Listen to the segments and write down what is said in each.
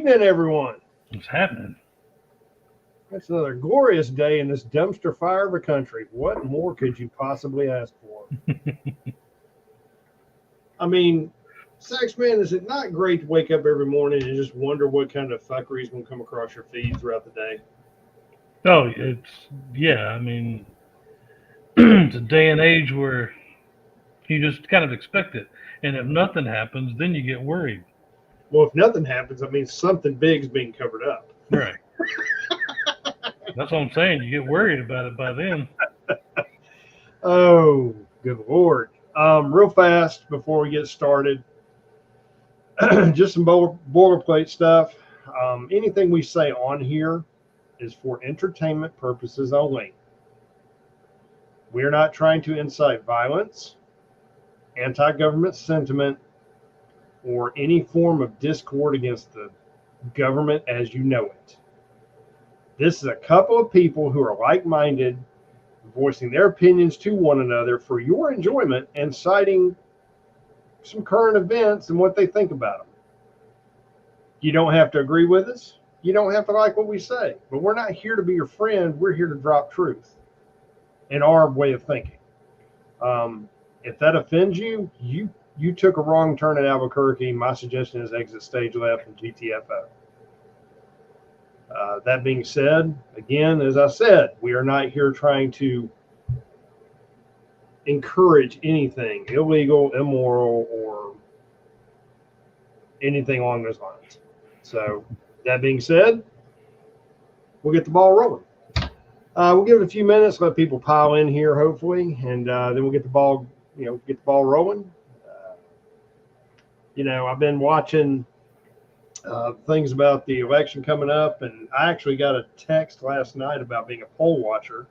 evening, everyone. What's happening? It's another glorious day in this dumpster fire of a country. What more could you possibly ask for? I mean, Sax man, is it not great to wake up every morning and just wonder what kind of fuckery is going to come across your feed throughout the day? Oh, yeah. I mean, it's a day and age where you just kind of expect it, and if nothing happens, then you get worried. Well, if nothing happens, that means something big's being covered up. Right. That's what I'm saying. You get worried about it by then. Oh, good Lord. Real fast before we get started, just some boilerplate stuff. Anything we say on here is for entertainment purposes only. We're not trying to incite violence, anti-government sentiment, or any form of discord against the government as you know it. This is a couple of people who are like-minded, voicing their opinions to one another for your enjoyment and citing some current events and what they think about them. You don't have to agree with us. You don't have to like what we say. But we're not here to be your friend. We're here to drop truth in our way of thinking. If that offends you, you took a wrong turn at Albuquerque. My suggestion is exit stage left and GTFO. That being said, again, as I said, we are not here trying to encourage anything illegal, immoral, or anything along those lines. So that being said, we'll get the ball rolling. We'll give it a few minutes, let people pile in here, hopefully, and then we'll get the ball, rolling. I've been watching things about the election coming up, and I actually got a text last night about being a poll watcher,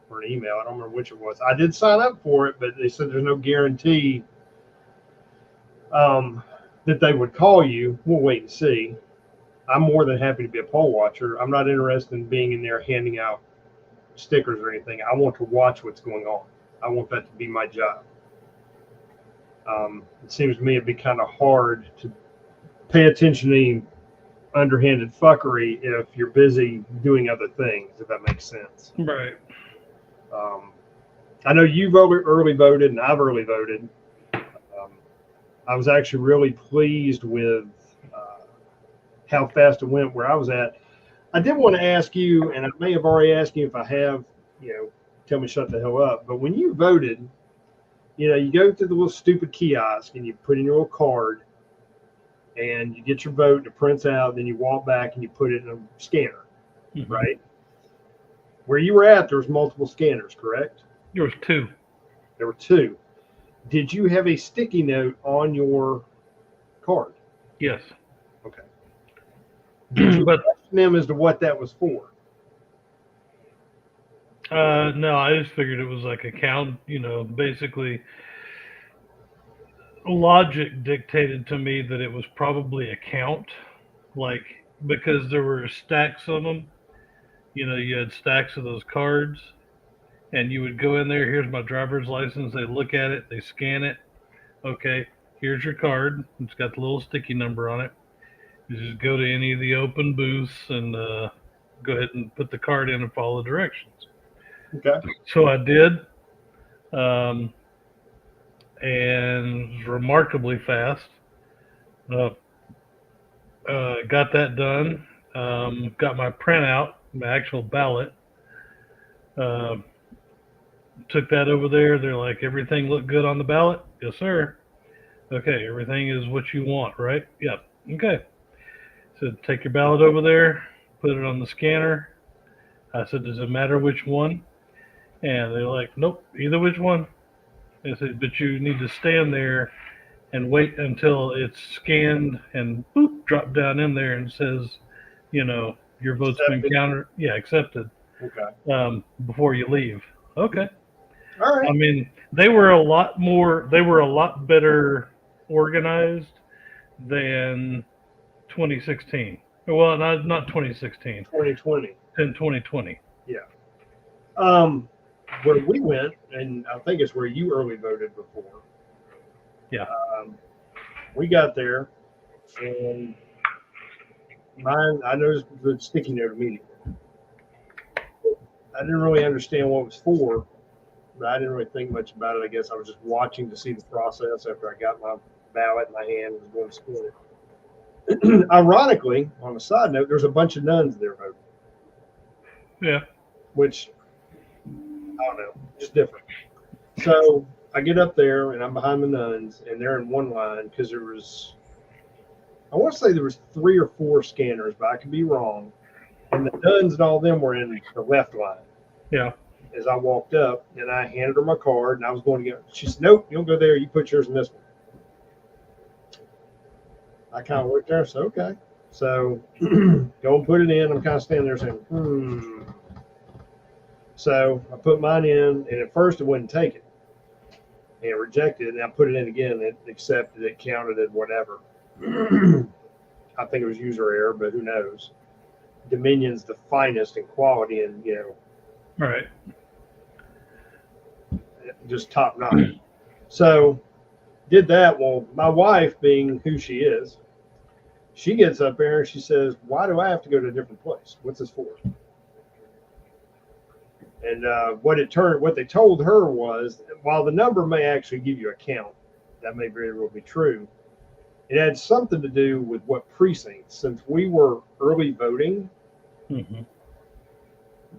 or an email. I don't remember which it was. I did sign up for it, but they said there's no guarantee that they would call you. We'll wait and see. I'm more than happy to be a poll watcher. I'm not interested in being in there handing out stickers or anything. I want to watch what's going on. I want that to be my job. It seems to me it'd be kind of hard to pay attention to any underhanded fuckery if you're busy doing other things, if that makes sense. Right. I know you've early voted and I've early voted. I was actually really pleased with how fast it went where I was at. I did want to ask you, and I may have already asked you, if I have, tell me shut the hell up. But when you voted, you go to the little stupid kiosk and you put in your little card and you get your vote and it prints out. Then you walk back and you put it in a scanner, right? Where you were at, there was multiple scanners, correct? There was two. There were two. Did you have a sticky note on your card? Yes. Okay. Did you question them as to what that was for? No, I just figured it was like a count, basically logic dictated to me that it was probably a count, like, because there were stacks of them. You had stacks of those cards, and you would go in there, here's my driver's license, they look at it, they scan it, okay, here's your card, it's got the little sticky number on it. You just go to any of the open booths and go ahead and put the card in and follow the directions. Okay. So I did, and it was remarkably fast. Got that done. Got my printout, my actual ballot. Took that over there. They're like, everything looked good on the ballot? Yes, sir. Okay, everything is what you want, right? Yep. Okay. So take your ballot over there, put it on the scanner. I said, does it matter which one? And they're like, nope, either which one. I said, but you need to stand there and wait until it's scanned and boop, drop down in there and says, your vote's been counted. Yeah, accepted. Okay. Before you leave. Okay. All right. I mean, they were a lot better organized than 2016. Well, not 2016. 2020. In 2020. Yeah. Where we went, and I think it's where you early voted before. Yeah. We got there, and Mine, I noticed the sticky note immediately. I didn't really understand what it was for, but I didn't really think much about it. I guess I was just watching to see the process after I got my ballot in my hand and was going to split it. Ironically, on a side note, there's a bunch of nuns there voting. Yeah. Which, I don't know, just different. So I get up there and I'm behind the nuns and they're in one line because there was, I want to say there was 3 or 4 scanners, but I could be wrong. And the nuns and all of them were in the left line. Yeah. As I walked up and I handed her my card and I was going to get, she said, nope, you don't go there. You put yours in this one. I kind of looked there and said, okay. So go and put it in. I'm kind of standing there saying, So I put mine in, and at first it wouldn't take it. And it rejected it, and I put it in again, and it accepted it, counted it, whatever. I think it was user error, but who knows? Dominion's the finest in quality and, Right. just top notch. So did that. Well, my wife, being who she is, she gets up there and she says, why do I have to go to a different place? What's this for? And what they told her was, while the number may actually give you a count, that may very well be true, it had something to do with what precincts. Since we were early voting,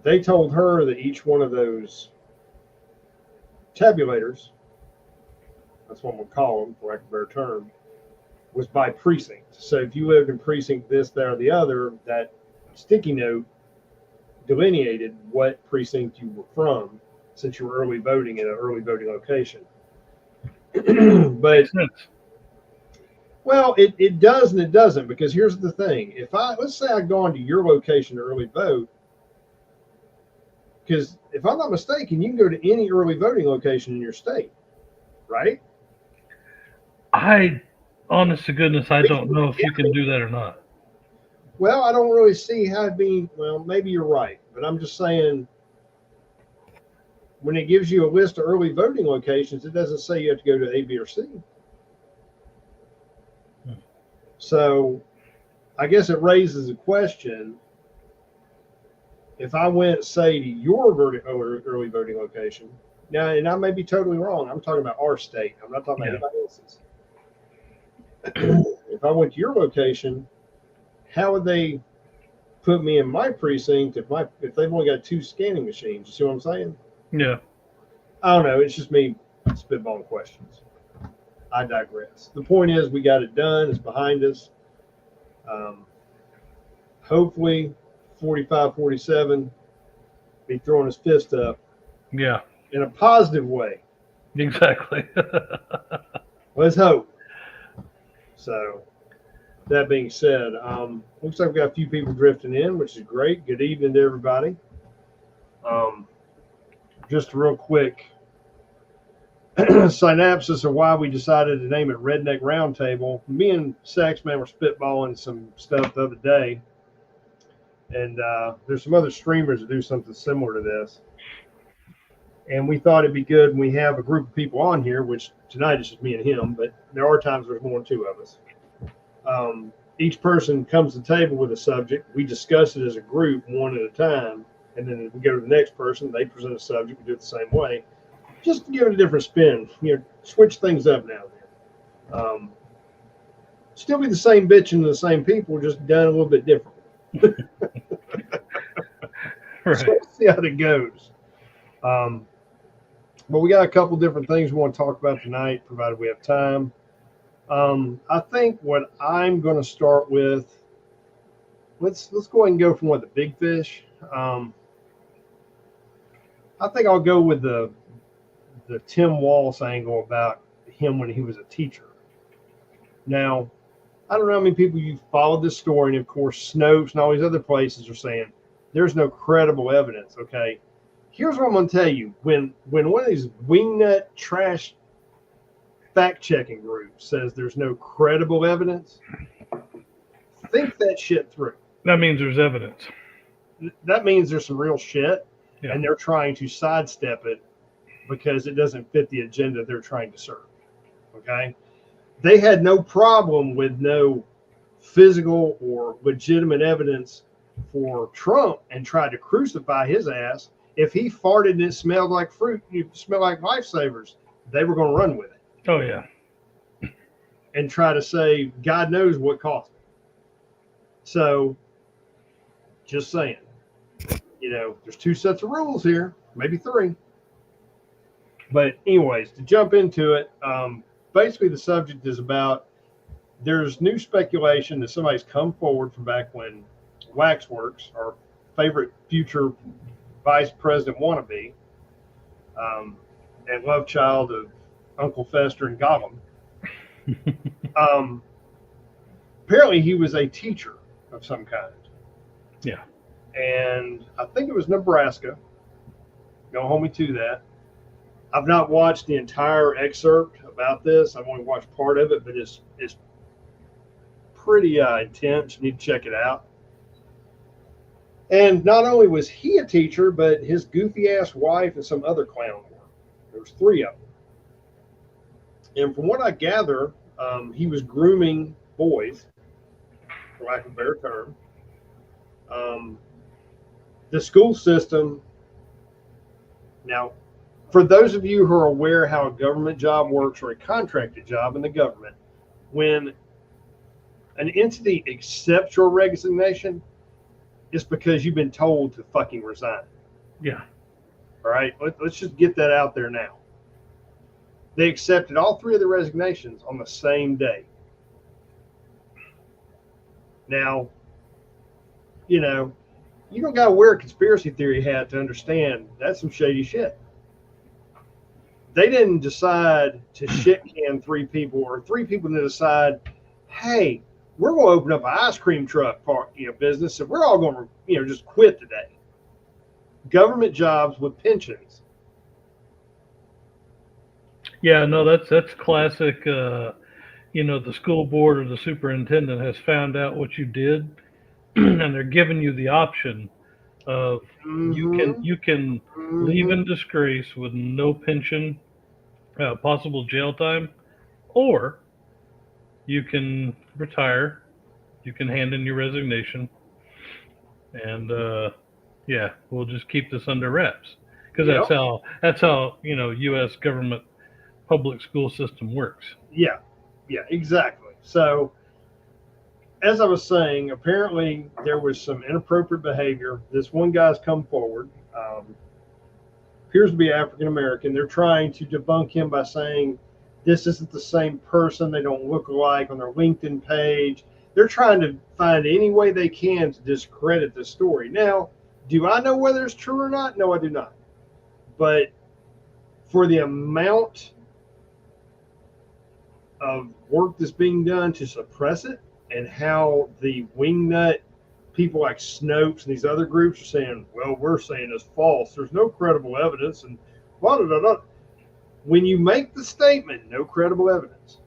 they told her that each one of those tabulators, that's what we'll call them, for lack of a better term, was by precinct. So if you lived in precinct this, that, or the other, that sticky note delineated what precinct you were from, since you were early voting in an early voting location. But well, it does and it doesn't, because here's the thing. If let's say I'd gone to your location to early vote, because if I'm not mistaken, you can go to any early voting location in your state, right? Honest to goodness, I don't know if you can do that or not. Well, I don't really see how it being, well, maybe you're right, but I'm just saying, when it gives you a list of early voting locations, it doesn't say you have to go to A, B, or C. So I guess it raises a question. If I went, say, to your early voting location, now, and I may be totally wrong, I'm talking about our state, I'm not talking about anybody else's. If I went to your location, how would they put me in my precinct if they've only got 2 scanning machines? You see what I'm saying? Yeah. I don't know. It's just me spitballing questions. I digress. The point is, we got it done. It's behind us. Hopefully, 45-47 be throwing his fist up. Yeah. In a positive way. Exactly. Let's hope. So, that being said, looks like we've got a few people drifting in, which is great. Good evening to everybody. Just a real quick synopsis of why we decided to name it Redneck Roundtable. Me and Saxman were spitballing some stuff the other day, and there's some other streamers that do something similar to this. And we thought it'd be good when we have a group of people on here, which tonight is just me and him, but there are times there's more than 2 of us. Each person comes to the table with a subject. We discuss it as a group, one at a time, and then we go to the next person. They present a subject. We do it the same way, just to give it a different spin. Switch things up now and then. Still be the same bitch and the same people, just done a little bit different. Right. So we'll see how it goes. But we got a couple different things we want to talk about tonight, provided we have time. I think what I'm going to start with, let's go ahead and go from the big fish. I think I'll go with the Tim Walsh angle about him when he was a teacher. Now, I don't know how many people you've followed this story, and of course Snopes and all these other places are saying there's no credible evidence. Okay, here's what I'm going to tell you: when one of these wingnut trash fact-checking groups says there's no credible evidence, think that shit through. That means there's evidence. That means there's some real shit, yeah. And they're trying to sidestep it because it doesn't fit the agenda they're trying to serve. Okay? They had no problem with no physical or legitimate evidence for Trump and tried to crucify his ass, if he farted and it smelled like fruit, it smelled like lifesavers, they were going to run with it. Oh, yeah. And try to say, God knows what caused it. So, just saying, there's 2 sets of rules here, maybe 3. But anyways, to jump into it, basically the subject is about, there's new speculation that somebody's come forward from back when Waxworks, our favorite future vice president wannabe, and love child of Uncle Fester and Gollum. Apparently he was a teacher of some kind. Yeah. And I think it was Nebraska. Don't hold me to that. I've not watched the entire excerpt about this. I've only watched part of it, but it's pretty intense. You need to check it out. And not only was he a teacher, but his goofy ass wife and some other clown were. There was 3 of them. And from what I gather, he was grooming boys, for lack of a better term. The school system, now, for those of you who are aware how a government job works or a contracted job in the government, when an entity accepts your resignation, it's because you've been told to fucking resign. Yeah. All right? Let's just get that out there now. They accepted all 3 of the resignations on the same day. Now, you don't got to wear a conspiracy theory hat to understand that's some shady shit. They didn't decide to shit can 3 people, or 3 people to decide, hey, we're going to open up an ice cream truck business, and we're all going to just quit today. Government jobs with pensions. Yeah, no, that's classic. The school board or the superintendent has found out what you did, and they're giving you the option of you can leave in disgrace with no pension, possible jail time, or you can retire. You can hand in your resignation, and we'll just keep this under wraps, because that's how U.S. government public school system works. Yeah, exactly. So, as I was saying, apparently there was some inappropriate behavior. This one guy's come forward, appears to be African American. They're trying to debunk him by saying this isn't the same person. They don't look alike on their LinkedIn page. They're trying to find any way they can to discredit the story. Now, do I know whether it's true or not? No, I do not. But for the amount of work that's being done to suppress it, and how the wingnut people like Snopes and these other groups are saying, well, we're saying it's false. There's no credible evidence, and blah, blah, blah, blah. When you make the statement, no credible evidence,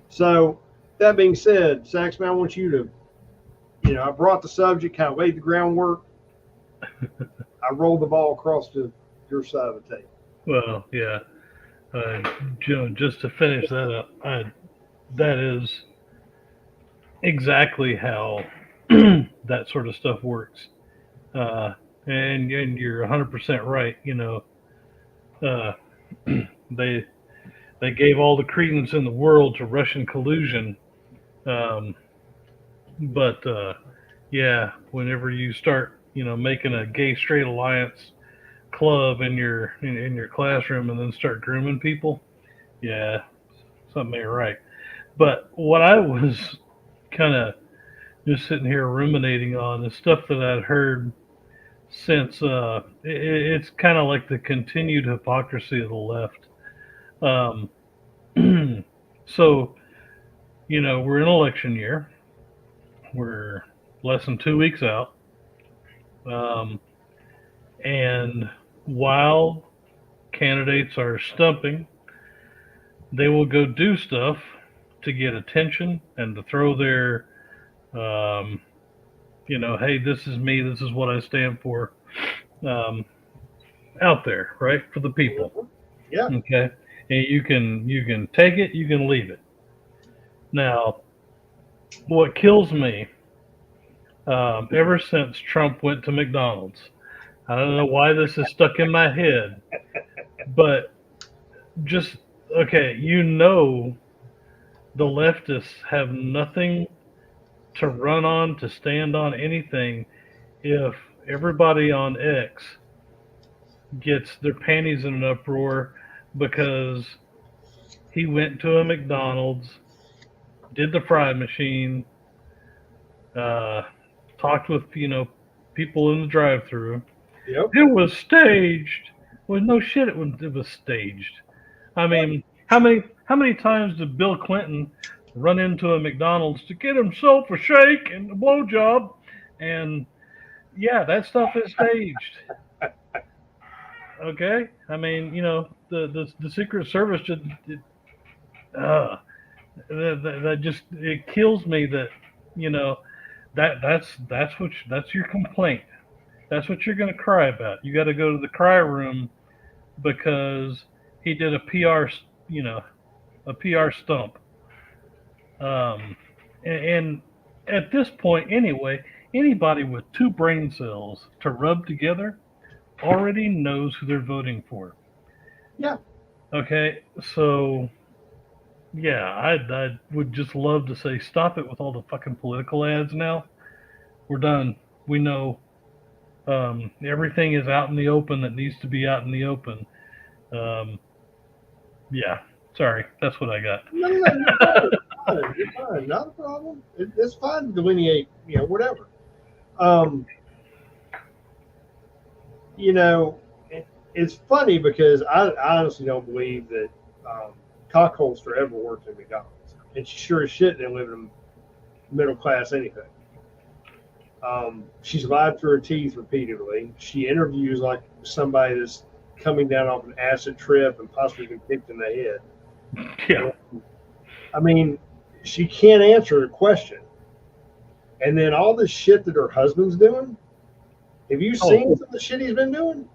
So that being said, Saxman, I want you to, I brought the subject, kind of laid the groundwork. I rolled the ball across to your side of the table. Well, yeah. Just to finish that up, that is exactly how that sort of stuff works. And you're 100% right. They gave all the credence in the world to Russian collusion, but whenever you start making a gay straight alliance club in your classroom and then start grooming people, something ain't right. But what I was kind of just sitting here ruminating on is stuff that I'd heard since it's kind of like the continued hypocrisy of the left. So we're in election year. We're less than 2 weeks out, and while candidates are stumping, they will go do stuff to get attention and to throw their, hey, this is me, this is what I stand for, out there, right, for the people. Yeah. Okay. and you can take it, you can leave it. Now, what kills me, ever since Trump went to McDonald's, I don't know why this is stuck in my head, but just okay, the leftists have nothing to run on, to stand on anything if everybody on X gets their panties in an uproar because he went to a McDonald's, did the fry machine, uh, talked with people in the drive-through. Yep. It was staged. Well, no shit, it was staged. I mean, how many times did Bill Clinton run into a McDonald's to get himself a shake and a blowjob? And yeah, that stuff is staged. Okay, I mean, the Secret Service just uh, that just it kills me that you know that's your complaint. That's what you're going to cry about. You got to go to the cry room because he did a PR stump. Um, and at this point, anyway, anybody with two brain cells to rub together already knows who they're voting for. Yeah. Okay, so yeah, I would just love to say stop it with all the fucking political ads now. We're done. We know everything is out in the open that needs to be out in the open. Um, yeah, sorry, that's what I got. No, no, no, you're fine. You're fine. Not a problem. It's fine to delineate, whatever. Um, you know, it's funny because I honestly don't believe that Cockholster ever worked at McDonald's, and she sure as shit didn't live in middle class anything. She's lied through her teeth repeatedly. She interviews like somebody that's coming down off an acid trip and possibly been kicked in the head. Yeah, I mean, she can't answer a question. And then all this shit that her husband's doing. Have you seen some of the shit he's been doing?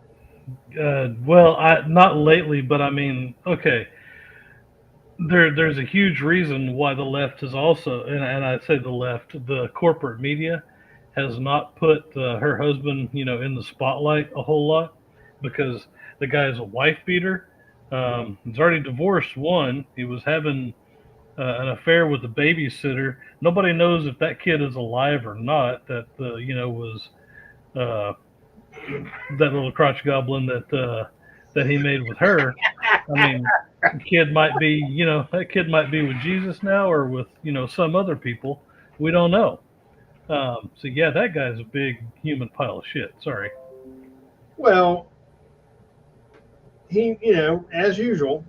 well, I not lately, but I mean, okay. There's a huge reason why the left is also, and I say the left, the corporate media has not put her husband, in the spotlight a whole lot because the guy's a wife beater. He's already divorced one. He was having an affair with a babysitter. Nobody knows if that kid is alive or not. That was uh, that little crotch goblin that he made with her. I mean, that kid might be with Jesus now or with some other people. We don't know. So yeah, that guy's a big human pile of shit. Sorry. Well, he, as usual,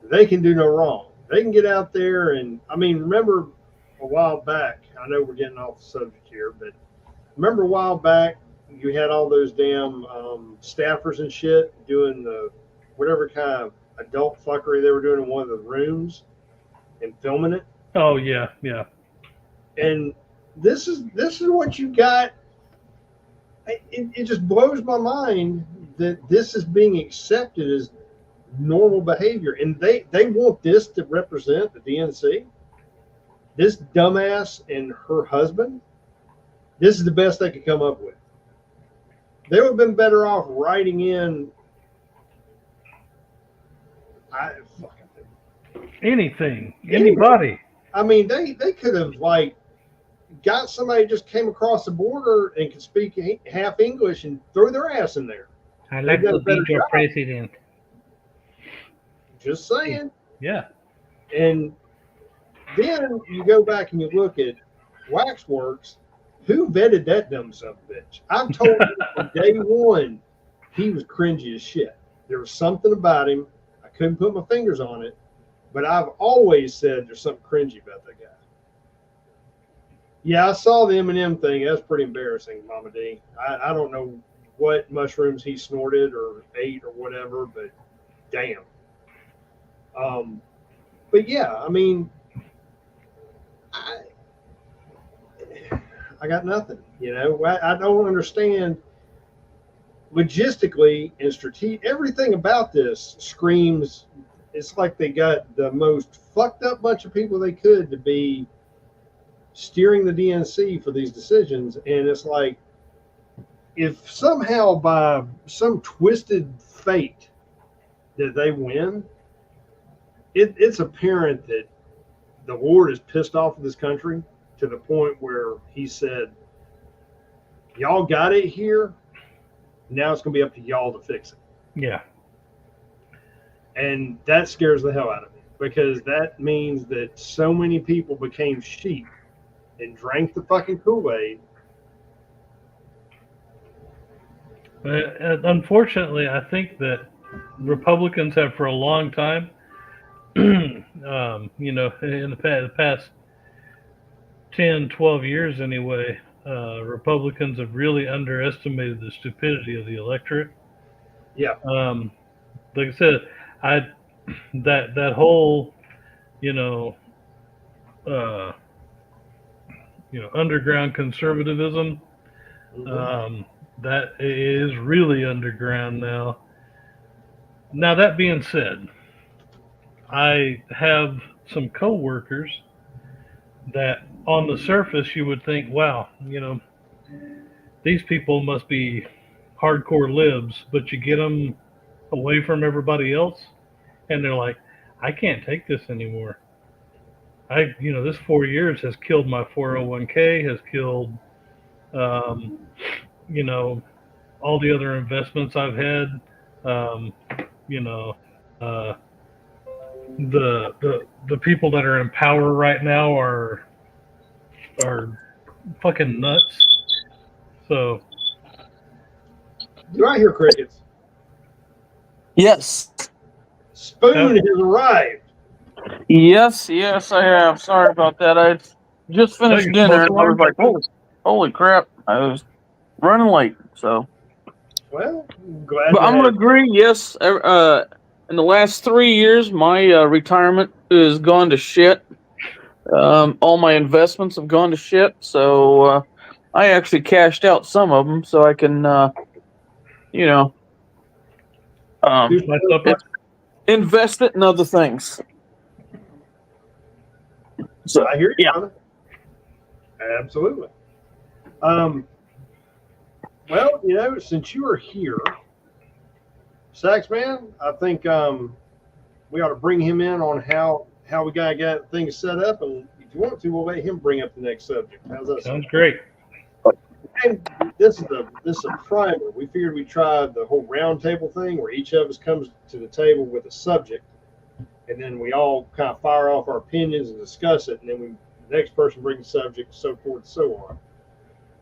they can do no wrong. They can get out there and, I mean, remember a while back, I know we're getting off the subject here, but remember a while back, you had all those damn staffers and shit doing the whatever kind of adult fuckery they were doing in one of the rooms and filming it. Oh yeah, yeah. And this is what you got. It just blows my mind that this is being accepted as normal behavior, and they want this to represent the DNC. This dumbass and her husband. This is the best they could come up with. They would have been better off writing in. Anything, anybody. I mean, they could have like got somebody who just came across the border and could speak half English and throw their ass in there. I'd like to be your president. Just saying. Yeah. And then you go back and you look at Waxworks. Who vetted that dumb son of a bitch? I've told you from day one he was cringy as shit. There was something about him. I couldn't put my fingers on it, but I've always said there's something cringy about that guy. Yeah, I saw the M&M thing. That's pretty embarrassing, Mama D. I don't know what mushrooms he snorted or ate or whatever, but damn. But yeah, I mean, I got nothing. I don't understand. logistically and strategic, everything about this screams. It's like they got the most fucked up bunch of people they could to be steering the DNC for these decisions, and it's like if somehow by some twisted fate that they win, it's apparent that the Lord is pissed off with this country to the point where he said, y'all got it here. Now it's going to be up to y'all to fix it. Yeah. And that scares the hell out of me because that means that so many people became sheep and drank the fucking Kool-Aid. Unfortunately, I think that Republicans have for a long time, in the past 10, 12 years anyway, Republicans have really underestimated the stupidity of the electorate. Yeah. Like I said, that whole, underground conservatism, that is really underground now. Now, that being said, I have some coworkers that on the surface you would think, wow, these people must be hardcore libs, but you get them away from everybody else and they're like, I can't take this anymore. This 4 years has killed my 401k, has killed, all the other investments I've had. The people that are in power right now are fucking nuts. So, do I hear crickets? Yes. Spoon has arrived. Yes, I have. Sorry about that. I just finished dinner and I was like, holy crap. I was running late, so. Well, glad. But I'm going to agree, yes. In the last 3 years, my retirement has gone to shit. All my investments have gone to shit, so I actually cashed out some of them so I can, invest it in other things. So I hear you. Yeah. Absolutely. Well, since you are here, Saxman, I think we ought to bring him in on how we got things set up, and if you want to, we'll let him bring up the next subject. How's that sound? Sounds great. And this is a primer. We figured we'd try the whole roundtable thing where each of us comes to the table with a subject, and then we all kind of fire off our opinions and discuss it, and then the next person brings the subject, so forth and so on.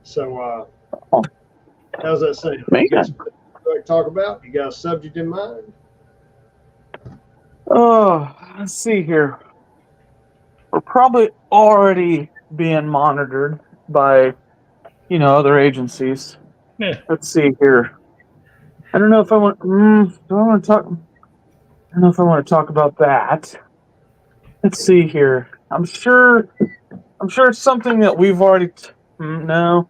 So, how's that sound? Talk about? You got a subject in mind? Oh, let's see here. We're probably already being monitored by, other agencies. Yeah. Let's see here. I don't know if I want. Do I want to talk? I don't know if I want to talk about that. Let's see here. I'm sure it's something that we've already. No.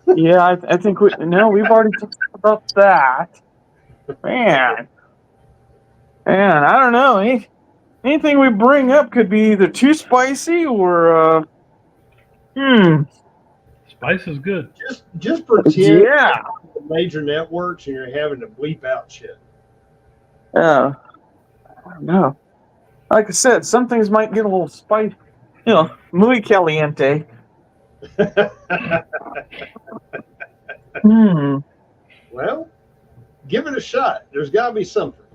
Yeah, I think we've already talked about that. Man, I don't know. Anything we bring up could be either too spicy or Spice is good. Just pretend the major networks and you're having to bleep out shit. I don't know. Like I said, some things might get a little spicy. Muy caliente. Well, give it a shot. There's got to be something.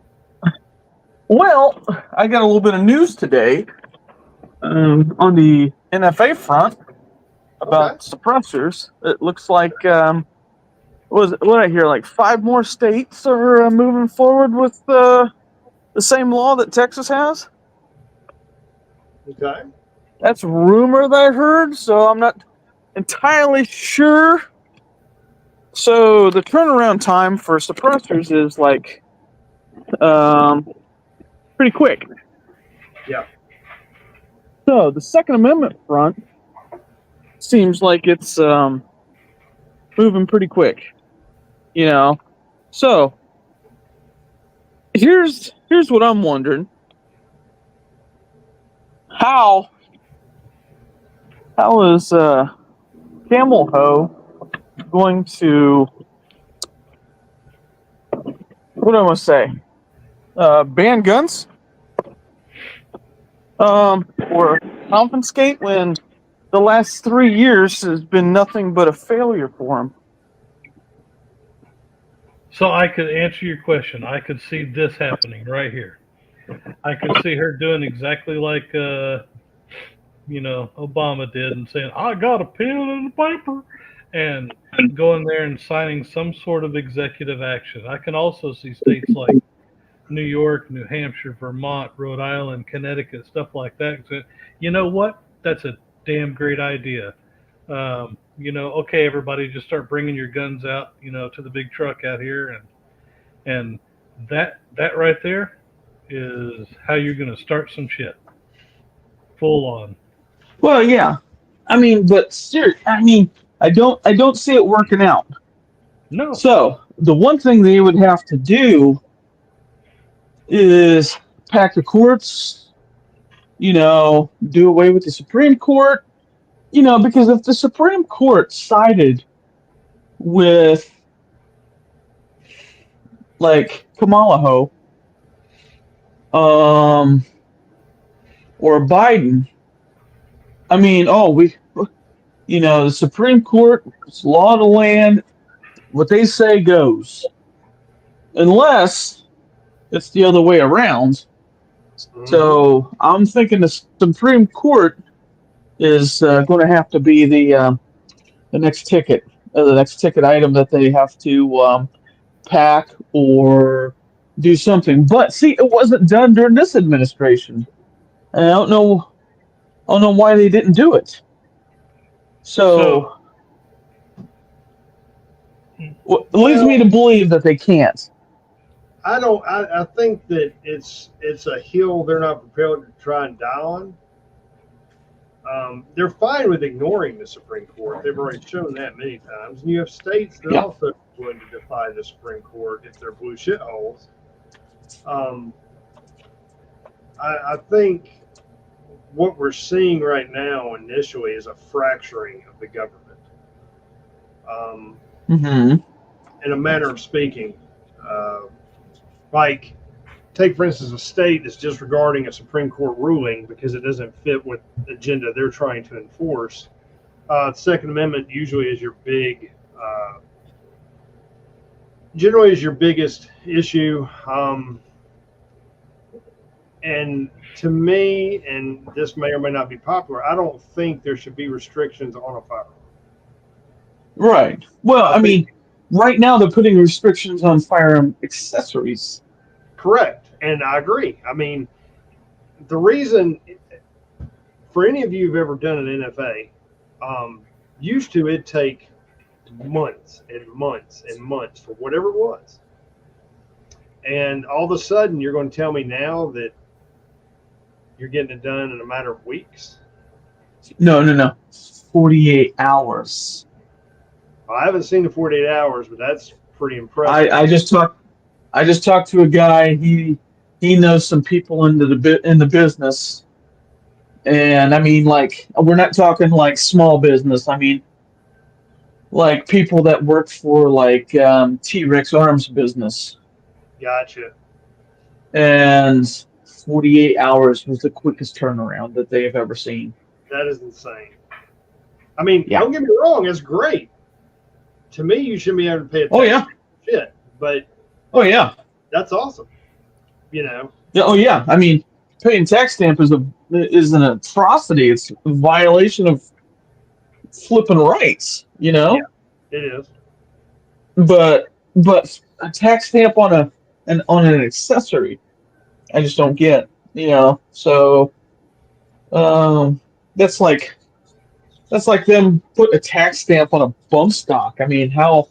Well, I got a little bit of news today on the NFA front about suppressors. It looks like what did I hear? Like 5 more states are moving forward with the same law that Texas has. Okay. That's a rumor that I heard, so I'm not entirely sure. So the turnaround time for suppressors is like pretty quick. Yeah. So the Second Amendment front seems like it's moving pretty quick. You know, so here's what I'm wondering: how is Camel Hoe going to, what do I want to say? Ban guns? Or confiscate when the last 3 years has been nothing but a failure for him? So I could answer your question. I could see this happening right here. I could see her doing exactly like Obama did and saying, "I got a pen and a paper," and going there and signing some sort of executive action. I can also see states like New York, New Hampshire, Vermont, Rhode Island, Connecticut, stuff like that. So, you know what? That's a damn great idea. Okay, everybody, just start bringing your guns out, to the big truck out here, and that right there is how you're going to start some shit, full on. Well, yeah. I mean, but I don't see it working out. No. So the one thing they would have to do is pack the courts, do away with the Supreme Court, because if the Supreme Court sided with like Kamala or Biden, I mean, the Supreme Court, it's law of the land, what they say goes. Unless it's the other way around. Mhm. So I'm thinking the Supreme Court is going to have to be the next ticket, the next ticket item that they have to pack or do something. But see, it wasn't done during this administration, and I don't know why they didn't do it. So it leads me to believe that they can't. I don't. I think that it's a hill they're not prepared to try and die on. They're fine with ignoring the Supreme Court. They've already shown that many times. And you have states that also are willing to defy the Supreme Court if they're blue shitholes. I think what we're seeing right now initially is a fracturing of the government. In a manner of speaking. Like, take, for instance, a state that's disregarding a Supreme Court ruling because it doesn't fit with the agenda they're trying to enforce. The Second Amendment usually is your generally is your biggest issue. And to me, and this may or may not be popular, I don't think there should be restrictions on a firearm. Right. Well, I mean, right now they're putting restrictions on firearm accessories. Correct. And I agree. I mean, the reason, for any of you who've ever done an NFA, used to it'd take months and months and months for whatever it was. And all of a sudden, you're going to tell me now that you're getting it done in a matter of weeks? No. 48 hours. Well, I haven't seen the 48 hours, but that's pretty impressive. I just talked to a guy. He knows some people in the business, and I mean, like, we're not talking like small business. I mean, like people that work for like T-Rex Arms business. Gotcha. And 48 hours was the quickest turnaround that they have ever seen. That is insane. I mean, Don't get me wrong, it's great. To me, you shouldn't be able to pay attention to shit, but that's awesome. Yeah, I mean, paying tax stamp is an atrocity. It's a violation of flipping rights, Yeah, it is. But a tax stamp on an accessory, I just don't get. So that's like them put a tax stamp on a bump stock. I mean, how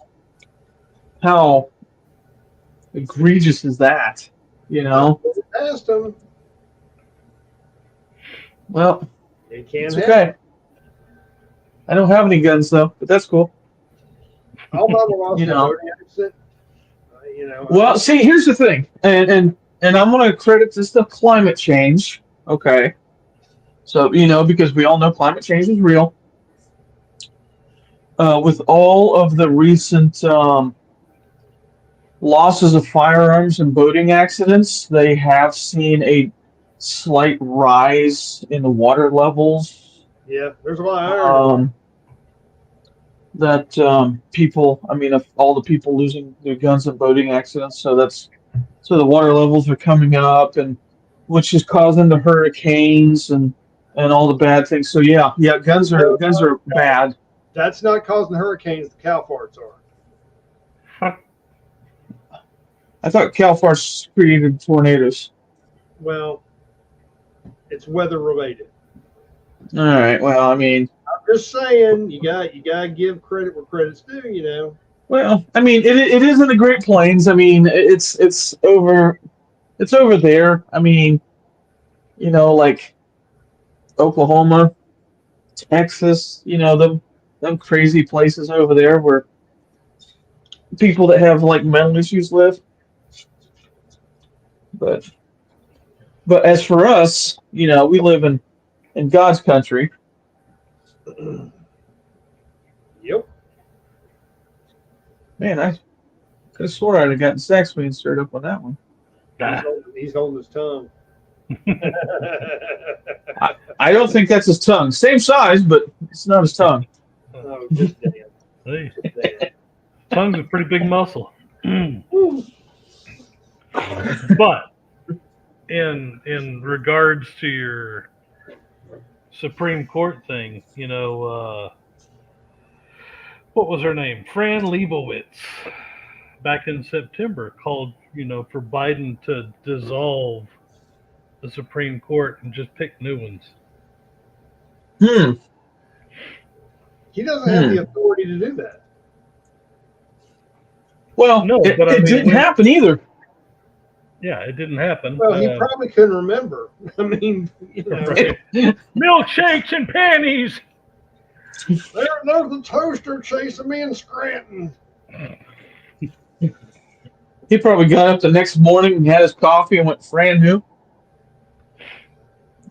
egregious is that? Asked them. Well, it can't it's okay. I don't have any guns though, but that's cool. All mine lost You my know. voting accent. Well, see, here's the thing, and I'm going to credit this to climate change. Okay, so because we all know climate change is real. With all of the recent losses of firearms and boating accidents, they have seen a slight rise in the water levels. yeah, there's a lot of iron. That people, I mean, of all the people losing their guns in boating accidents, so the water levels are coming up, and which is causing the hurricanes and all the bad things. So yeah, guns are bad. That's not causing hurricanes. The cow farts are. I thought Cal Farts created tornadoes. Well, it's weather related. All right. Well, I mean, I'm just saying, you gotta give credit where credit's due. well, I mean, it is in the Great Plains. I mean, it's over there. I mean, like Oklahoma, Texas. Them crazy places over there where people that have like mental issues live. But as for us, we live in God's country. Yep. Man, I could have swore I'd have gotten sex being stirred up on that one. He's holding his tongue. I don't think that's his tongue. Same size, but it's not his tongue. Oh, just damn. Hey, Just damn. tongue's a pretty big muscle. But in regards to your Supreme Court thing, what was her name? Fran Lebowitz, back in September, called, for Biden to dissolve the Supreme Court and just pick new ones. He doesn't have the authority to do that. Well, No, it but I mean, didn't happen either. Yeah, it didn't happen. Well, he probably couldn't remember. I mean, Right. Milkshakes and panties. there's the toaster chasing me in Scranton. He probably got up the next morning and had his coffee and went, Fran who?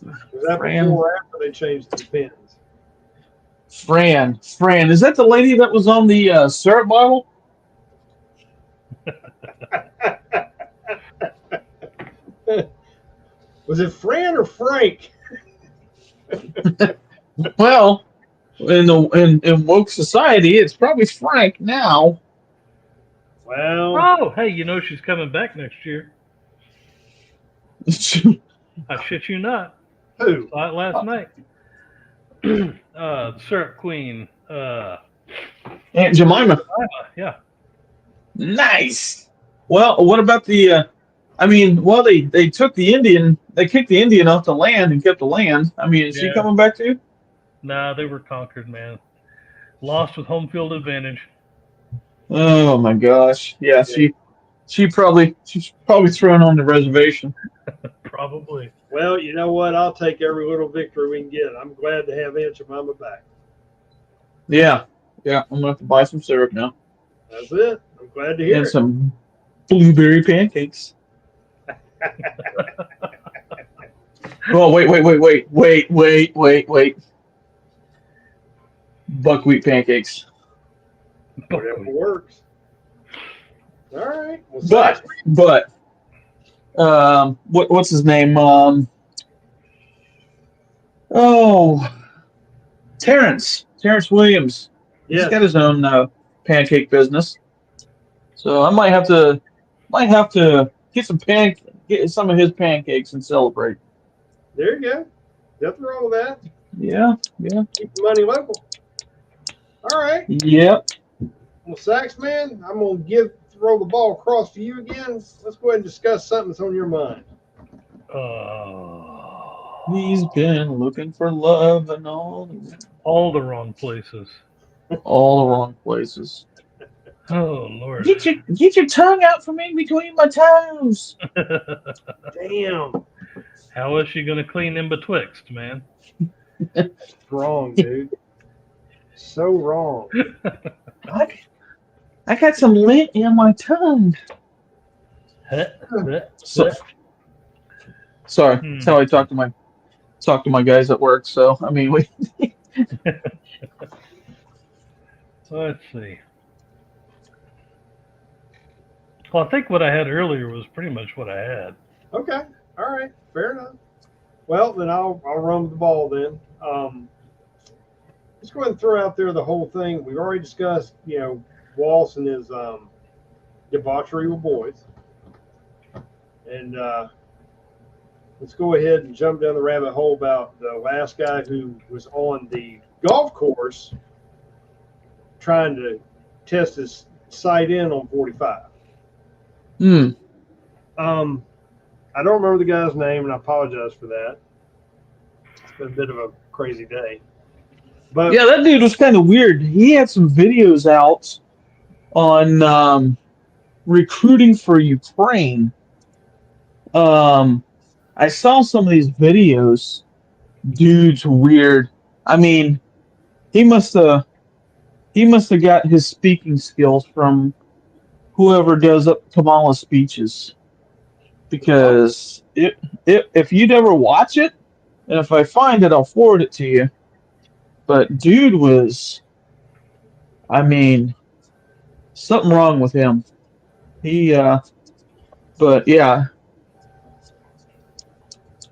Was that Fran. before or after they changed the pins? Fran. Is that the lady that was on the syrup bottle? Was it Fran or Frank? Well, in woke society, it's probably Frank now. Well, Oh, hey, she's coming back next year. I shit you not. who? Saw it last night. Syrup Queen. Aunt Jemima. Yeah. Nice. Well, what about the? They took the Indian. They kicked the Indian off the land and kept the land. I mean, is she Yeah. coming back too? Nah, they were conquered, man. Lost with home field advantage. Oh my gosh. Yeah, she's probably thrown on the reservation. Probably. Well, you know what? I'll take every little victory we can get. I'm glad to have Aunt Jemima back. Yeah. I'm gonna have to buy some syrup now That's it. I'm glad to hear and it. some blueberry pancakes. Oh wait. Buckwheat pancakes. Whatever works. All right. Well, But what's his name? Terrence Williams. yeah. He's got his own pancake business. So I might have to get some of his pancakes and celebrate. There you go. Nothing wrong with that. Yeah. Keep the money local. All right. Yep. Well, Sax, man, I'm going to throw the ball across to you again. Let's go ahead and discuss something that's on your mind. He's been looking for love and all the wrong places. the wrong places. Oh, Lord. Get your tongue out from in between my toes. Damn. How is she going to clean in betwixt, man? Wrong, dude. So wrong. I got some lint in my tongue. So, sorry, that's how I talk to my guys at work. So I mean, we. Let's see. Well, I think what I had earlier was pretty much what I had. Okay. All right. Fair enough. Well, then I'll run with the ball then. Let's go ahead and throw out there the whole thing. We've already discussed, Walsh and his debauchery with boys. And let's go ahead and jump down the rabbit hole about the last guy who was on the golf course trying to test his sight in on 45. I don't remember the guy's name, and I apologize for that. It's been a bit of a crazy day. But Yeah, that dude was kind of weird. He had some videos out on recruiting for Ukraine. I saw some of these videos. Dude's weird. I mean, he must have got his speaking skills from whoever does up Kamala's speeches. Because if you'd ever watch it, and if I find it, I'll forward it to you. But dude was, I mean, something wrong with him. But yeah,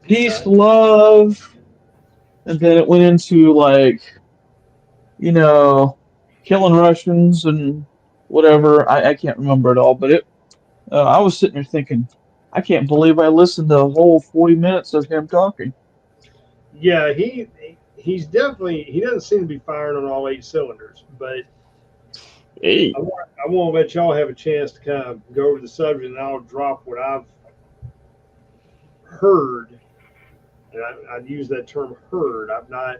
peace, love, and then it went into like, killing Russians and whatever. I can't remember it all, but I was sitting there thinking, I can't believe I listened to a whole 40 minutes of him talking. yeah, he's definitely, he doesn't seem to be firing on all 8 cylinders, but Hey. I want to let y'all have a chance to kind of go over the subject, and I'll drop what I've heard, and I'd use that term heard. I've not,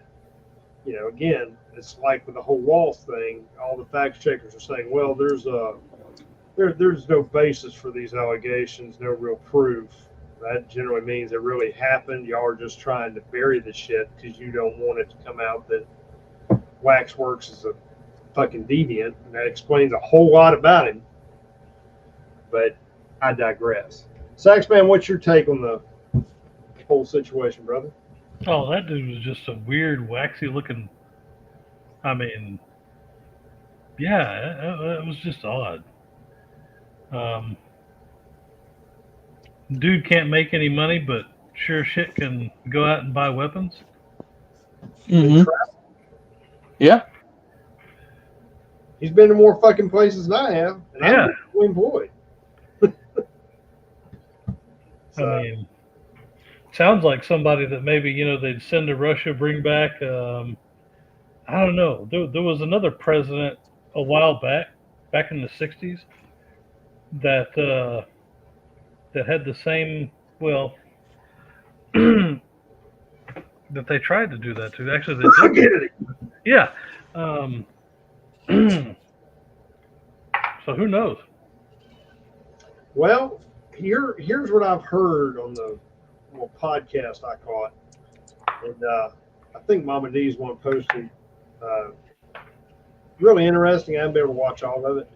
again, it's like with the whole Walsh thing, all the fact checkers are saying, well, there's no basis for these allegations, no real proof. That generally means it really happened. Y'all are just trying to bury the shit because you don't want it to come out that Waxworks is a fucking deviant, and that explains a whole lot about him. But I digress. Saxman, what's your take on the whole situation, brother? Oh, that dude was just a weird, waxy looking. I mean, yeah, it was just odd. Dude can't make any money, but sure shit can go out and buy weapons. Mm-hmm. Yeah. He's been to more fucking places than I have, and Yeah. I'm employed. I mean, sounds like somebody that maybe they'd send to Russia, bring back. I don't know. There was another president a while back in the '60s, that had the same. Well, that they tried to do that to. Actually, they did. Yeah. So who knows? Well, here's what I've heard on the podcast I caught, and I think Mama D's one posted. Really interesting. I haven't been able to watch all of it.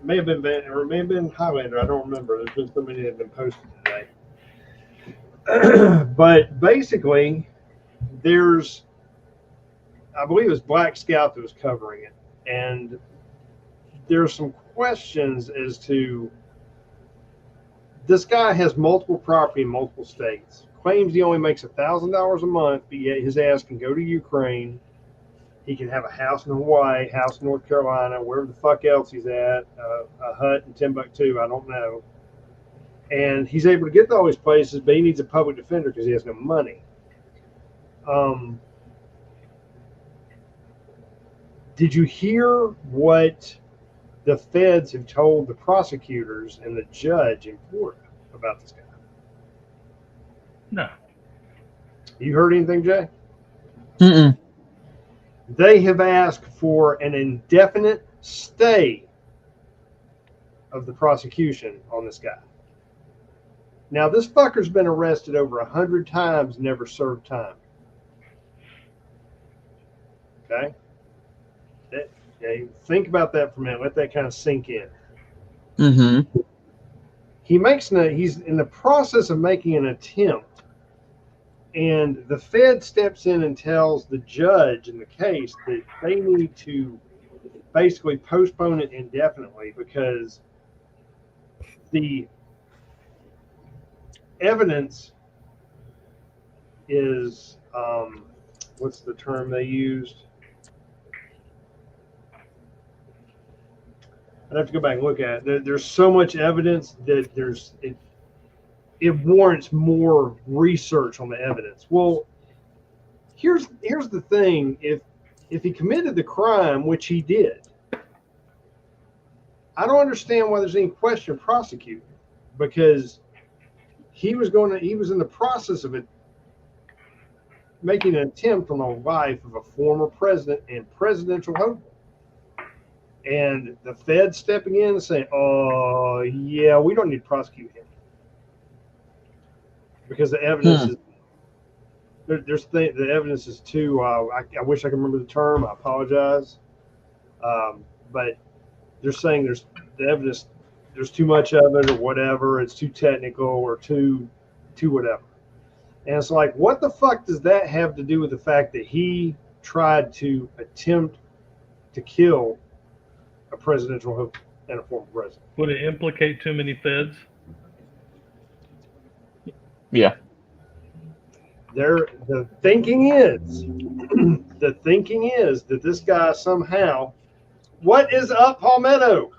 May have been or may have been Highlander. I don't remember. There's been so many that have been posted today. But basically, I believe it was Black Scout that was covering it, and there's some questions as to, this guy has multiple property in multiple states, claims he only makes $1,000 a month, but yet his ass can go to Ukraine. He can have a house in Hawaii, house in North Carolina, wherever the fuck else he's at, a hut in Timbuktu, I don't know. And he's able to get to all these places, but he needs a public defender because he has no money. Did you hear what the feds have told the prosecutors and the judge in Florida about this guy? No. You heard anything, Jay? Mm-mm. They have asked for an indefinite stay of the prosecution on this guy. Now, this fucker's been arrested over 100 times, never served time. Okay? Think about that for a minute. Let that kind of sink in. Mm-hmm. He's in the process of making an attempt, and the Fed steps in and tells the judge in the case that they need to basically postpone it indefinitely because the evidence is what's the term they used? I'd have to go back and look at it. There's so much evidence that it warrants more research on the evidence. Well, here's the thing: if he committed the crime, which he did, I don't understand why there's any question of prosecuting, because he was in the process of it, making an attempt on the life of a former president and presidential hopeful. And the Fed stepping in and saying, "Oh, yeah, we don't need to prosecute him because the evidence is the evidence is too." I wish I could remember the term. I apologize, but they're saying the evidence. There's too much of it, or whatever. It's too technical, or too whatever. And it's like, what the fuck does that have to do with the fact that he tried to attempt to kill a presidential hope and a former president? Would it implicate too many feds? Yeah. The thinking is that this guy somehow, what is up, Palmetto?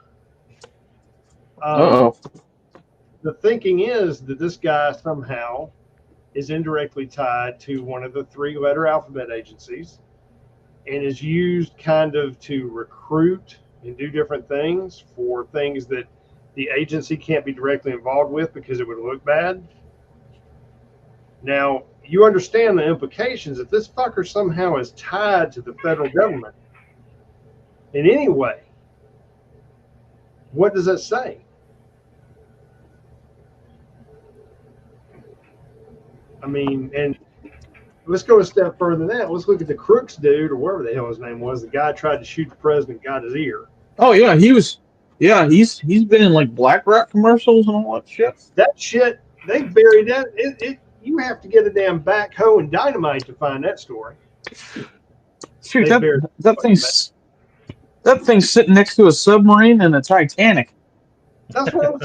The thinking is that this guy somehow is indirectly tied to one of the 3-letter alphabet agencies and is used kind of to recruit and do different things for things that the agency can't be directly involved with because it would look bad. Now, you understand the implications. If this fucker somehow is tied to the federal government in any way, what does that say? I mean, and let's go a step further than that. Let's look at the Crooks dude, or whatever the hell his name was. The guy tried to shoot the president, got his ear. Oh yeah, he's been in like BlackRock commercials and all that shit. That shit, they buried that. You have to get a damn backhoe and dynamite to find that story. Shoot, that thing's sitting next to a submarine and a Titanic. That's what I'm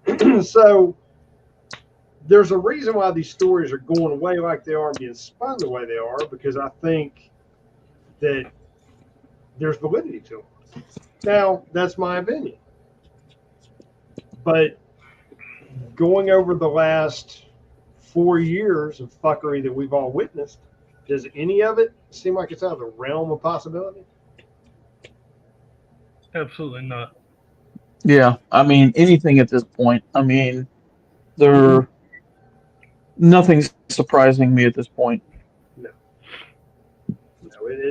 saying. So there's a reason why these stories are going away like they are and being spun the way they are, because I think that there's validity to them. Now, that's my opinion. But going over the last 4 years of fuckery that we've all witnessed, does any of it seem like it's out of the realm of possibility? Absolutely not. Yeah, I mean, anything at this point. I mean, nothing's surprising me at this point. No.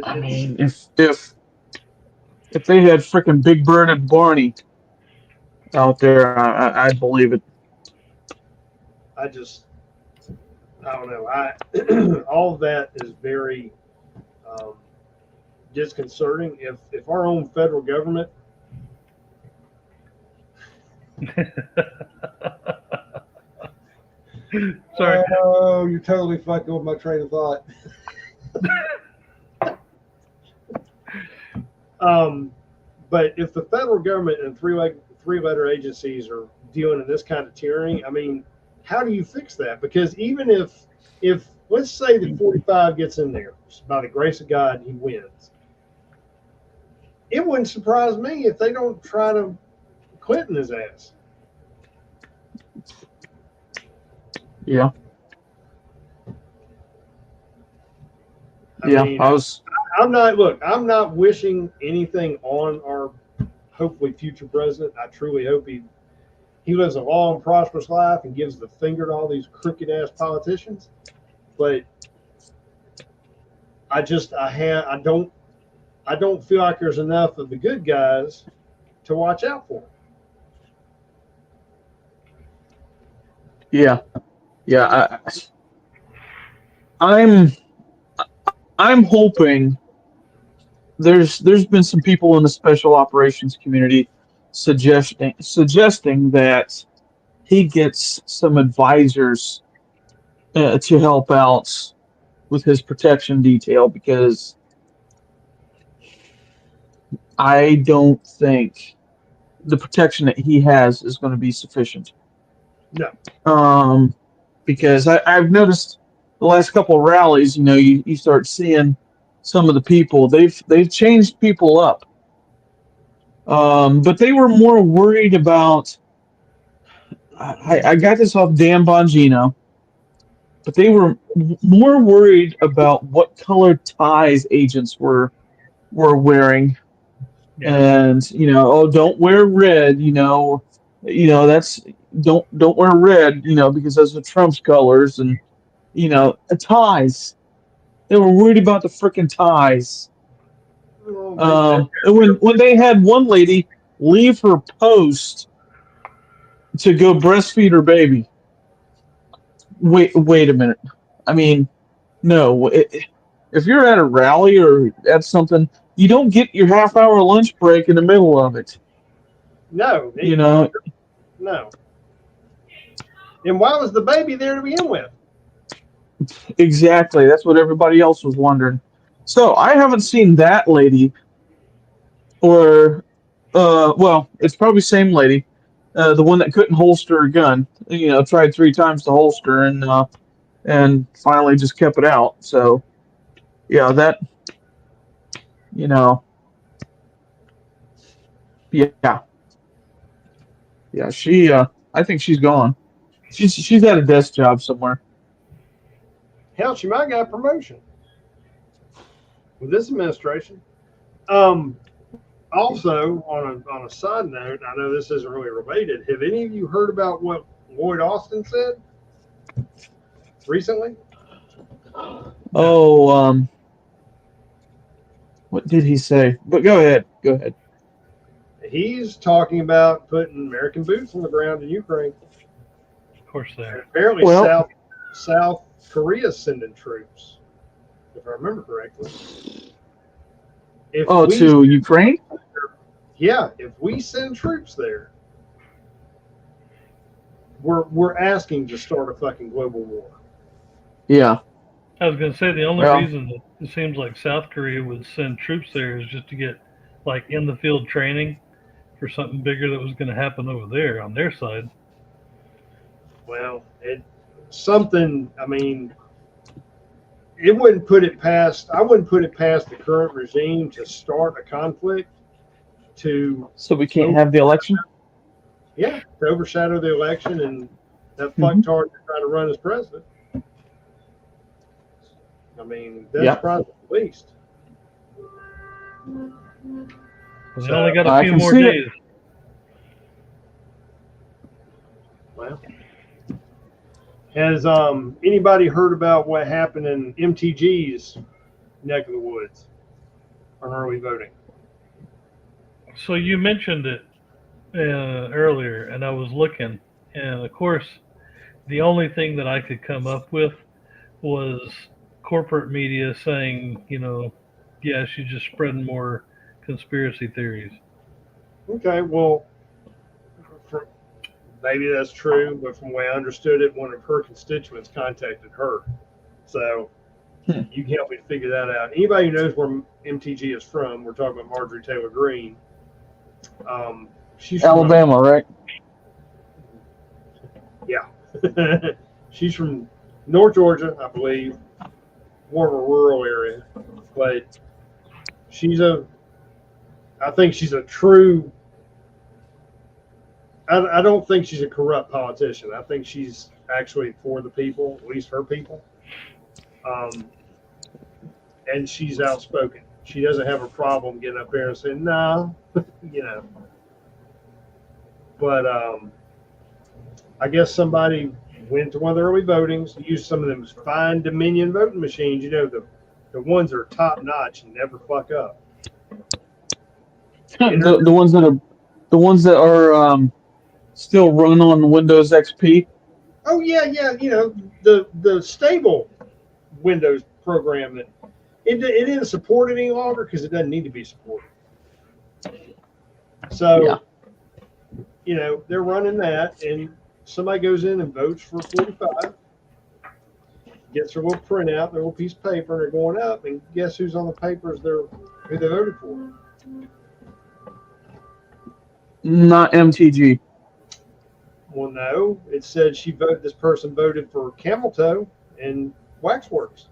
I mean, if they had freaking Big Bird and Barney out there, I'd believe it. I don't know. All of that is very disconcerting. If our own federal government Sorry. Oh, you're totally fucking with my train of thought. But if the federal government and three-letter agencies are dealing in this kind of tyranny, I mean, how do you fix that? Because even if let's say that 45 gets in there, by the grace of God, he wins. It wouldn't surprise me if they don't try to Clinton his ass. Yeah. I mean, I'm not wishing anything on our hopefully future president. I truly hope he lives a long, prosperous life and gives the finger to all these crooked ass politicians. But I don't feel like there's enough of the good guys to watch out for. Yeah. I'm hoping there's been some people in the special operations community suggesting that he gets some advisors to help out with his protection detail because I don't think the protection that he has is going to be sufficient. No. Because I've noticed the last couple of rallies, you start seeing some of the people they've changed people up. But they were more worried about. I got this off Dan Bongino, but they were more worried about what color ties agents were wearing, and oh, don't wear red, that's don't wear red, because those are Trump's colors, and ties. They were worried about the freaking ties. And when they had one lady leave her post to go breastfeed her baby. Wait a minute. I mean, no. If you're at a rally or at something, you don't get your half-hour lunch break in the middle of it. No. No. And why was the baby there to begin with? Exactly. That's what everybody else was wondering. So I haven't seen that lady, or, well, it's probably same lady, the one that couldn't holster a gun. Tried 3 times to holster and finally just kept it out. So, yeah, that, yeah, she, I think she's gone. She's at a desk job somewhere. Hell, she might got a promotion with this administration. Also, on a side note, I know this isn't really related. Have any of you heard about what Lloyd Austin said recently? Oh, what did he say? But go ahead. He's talking about putting American boots on the ground in Ukraine. Of course they are. Apparently, South Korea's sending troops, if I remember correctly. To Ukraine? Yeah, if we send troops there, we're asking to start a fucking global war. Yeah. I was going to say the only reason that it seems like South Korea would send troops there is just to get like in the field training for something bigger that was going to happen over there on their side. Well, I mean, I wouldn't put it past the current regime to start a conflict so we can't have the election? Yeah, to overshadow the election and that fucktard trying to run as president. I mean, that's probably the least. We only got a few more days. Well, has anybody heard about what happened in MTG's neck of the woods on early voting? So you mentioned it earlier, and I was looking, and of course, the only thing that I could come up with was corporate media saying, yeah, she's just spreading more conspiracy theories. Okay, well, maybe that's true, but from the way I understood it, one of her constituents contacted her. So you can help me figure that out. Anybody who knows where MTG is from, we're talking about Marjorie Taylor Greene. She's Alabama, right? Yeah. She's from North Georgia, I believe, more of a rural area. But I think she's a true, I don't think she's a corrupt politician. I think she's actually for the people, at least her people. And she's outspoken. She doesn't have a problem getting up there and saying, no, But I guess somebody went to one of the early votings, used some of them fine Dominion voting machines, the ones that are top notch and never fuck up. the ones that are still run on Windows XP. Oh yeah, the stable Windows program that it isn't supported any longer because it doesn't need to be supported. So, Yeah. you know, they're running that, and somebody goes in and votes for 45, gets their little printout, their little piece of paper, and they're going up, and guess who's on the papers who they voted for? Not MTG. Well, no, it said this person voted for Camel Toe and Waxworks.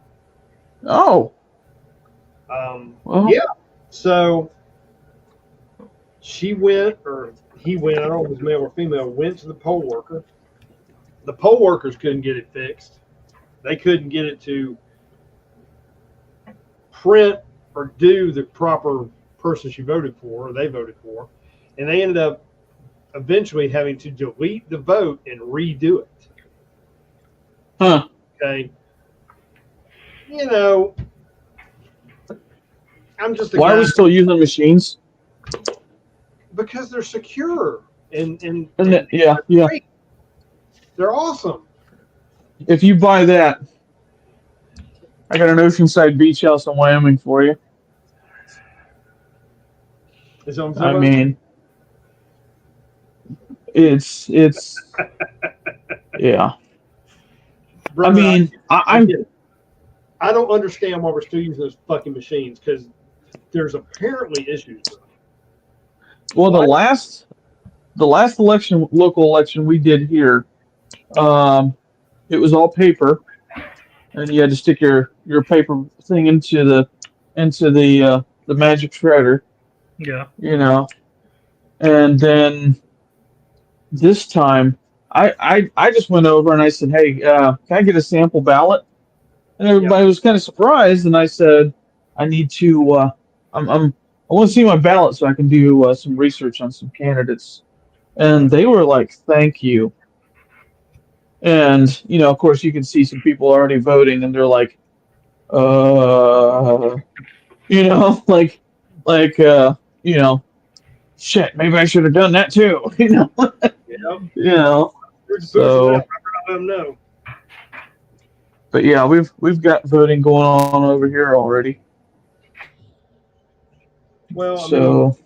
Oh. Well, Yeah. So she went, or he went, I don't know if it was male or female, went to the poll worker. The poll workers couldn't get it fixed. They couldn't get it to print or do the proper person she voted for, or they voted for. And they ended up eventually having to delete the vote and redo it. huh. Okay. You know, I'm just a Why guy, are we still using machines? because they're secure and Yeah. great. They're awesome. If you buy that, I got an oceanside beach house in Wyoming for you. Is on I Zillow? mean, it's yeah. Brother, I mean, I get it. I don't understand why we're still using those fucking machines, because there's apparently issues with them. well, the last local election we did here, it was all paper, and you had to stick your paper thing into the magic shredder, Yeah. you know, and then this time I just went over and I said, hey, can I get a sample ballot? And everybody was kind of surprised, and I said, I need to I want to see my ballot so I can do some research on some candidates. And they were like, thank you. And, you know, of course, you can see some people already voting, and they're like, you know, you know, shit, maybe I should have done that too, you know, you know. So, No. but yeah, we've got voting going on over here already. Well, I mean, So,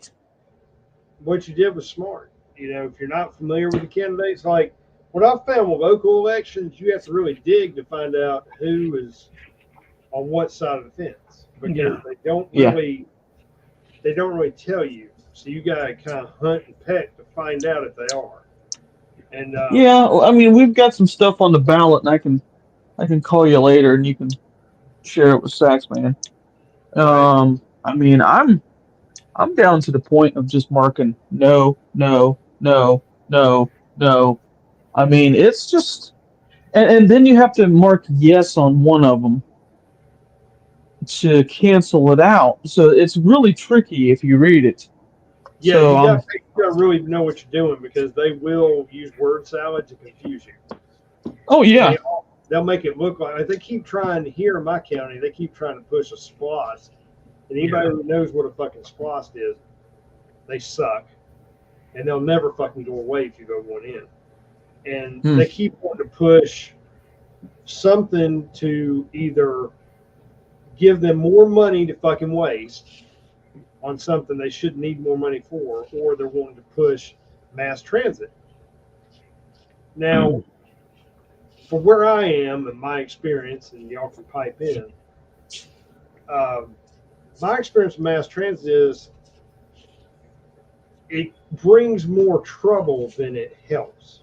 what you did was smart. You know, if you're not familiar with the candidates, like what I found with local elections, you have to really dig to find out who is on what side of the fence, because Yeah. they don't really tell you. So you got to kind of hunt and peck to find out if they are. And yeah, I mean, we've got some stuff on the ballot, and I can call you later, and you can share it with Saxman. right. I mean, I'm down to the point of just marking no, no, no, no, no. I mean, it's just, and then you have to mark yes on one of them to cancel it out. So it's really tricky if you read it. Yeah, So you got to really know what you're doing, because they will use word salad to confuse you. oh yeah, They'll make it look like they keep trying to, here in my county, they keep trying to push a SPLOST. And anybody who knows what a fucking SPLOST is, they suck. And they'll never fucking go away if you go one in. And they keep wanting to push something to either give them more money to fucking waste on something they should need more money for, or they're wanting to push mass transit. Now, for where I am and my experience, and y'all can pipe in, my experience with mass transit is it brings more trouble than it helps.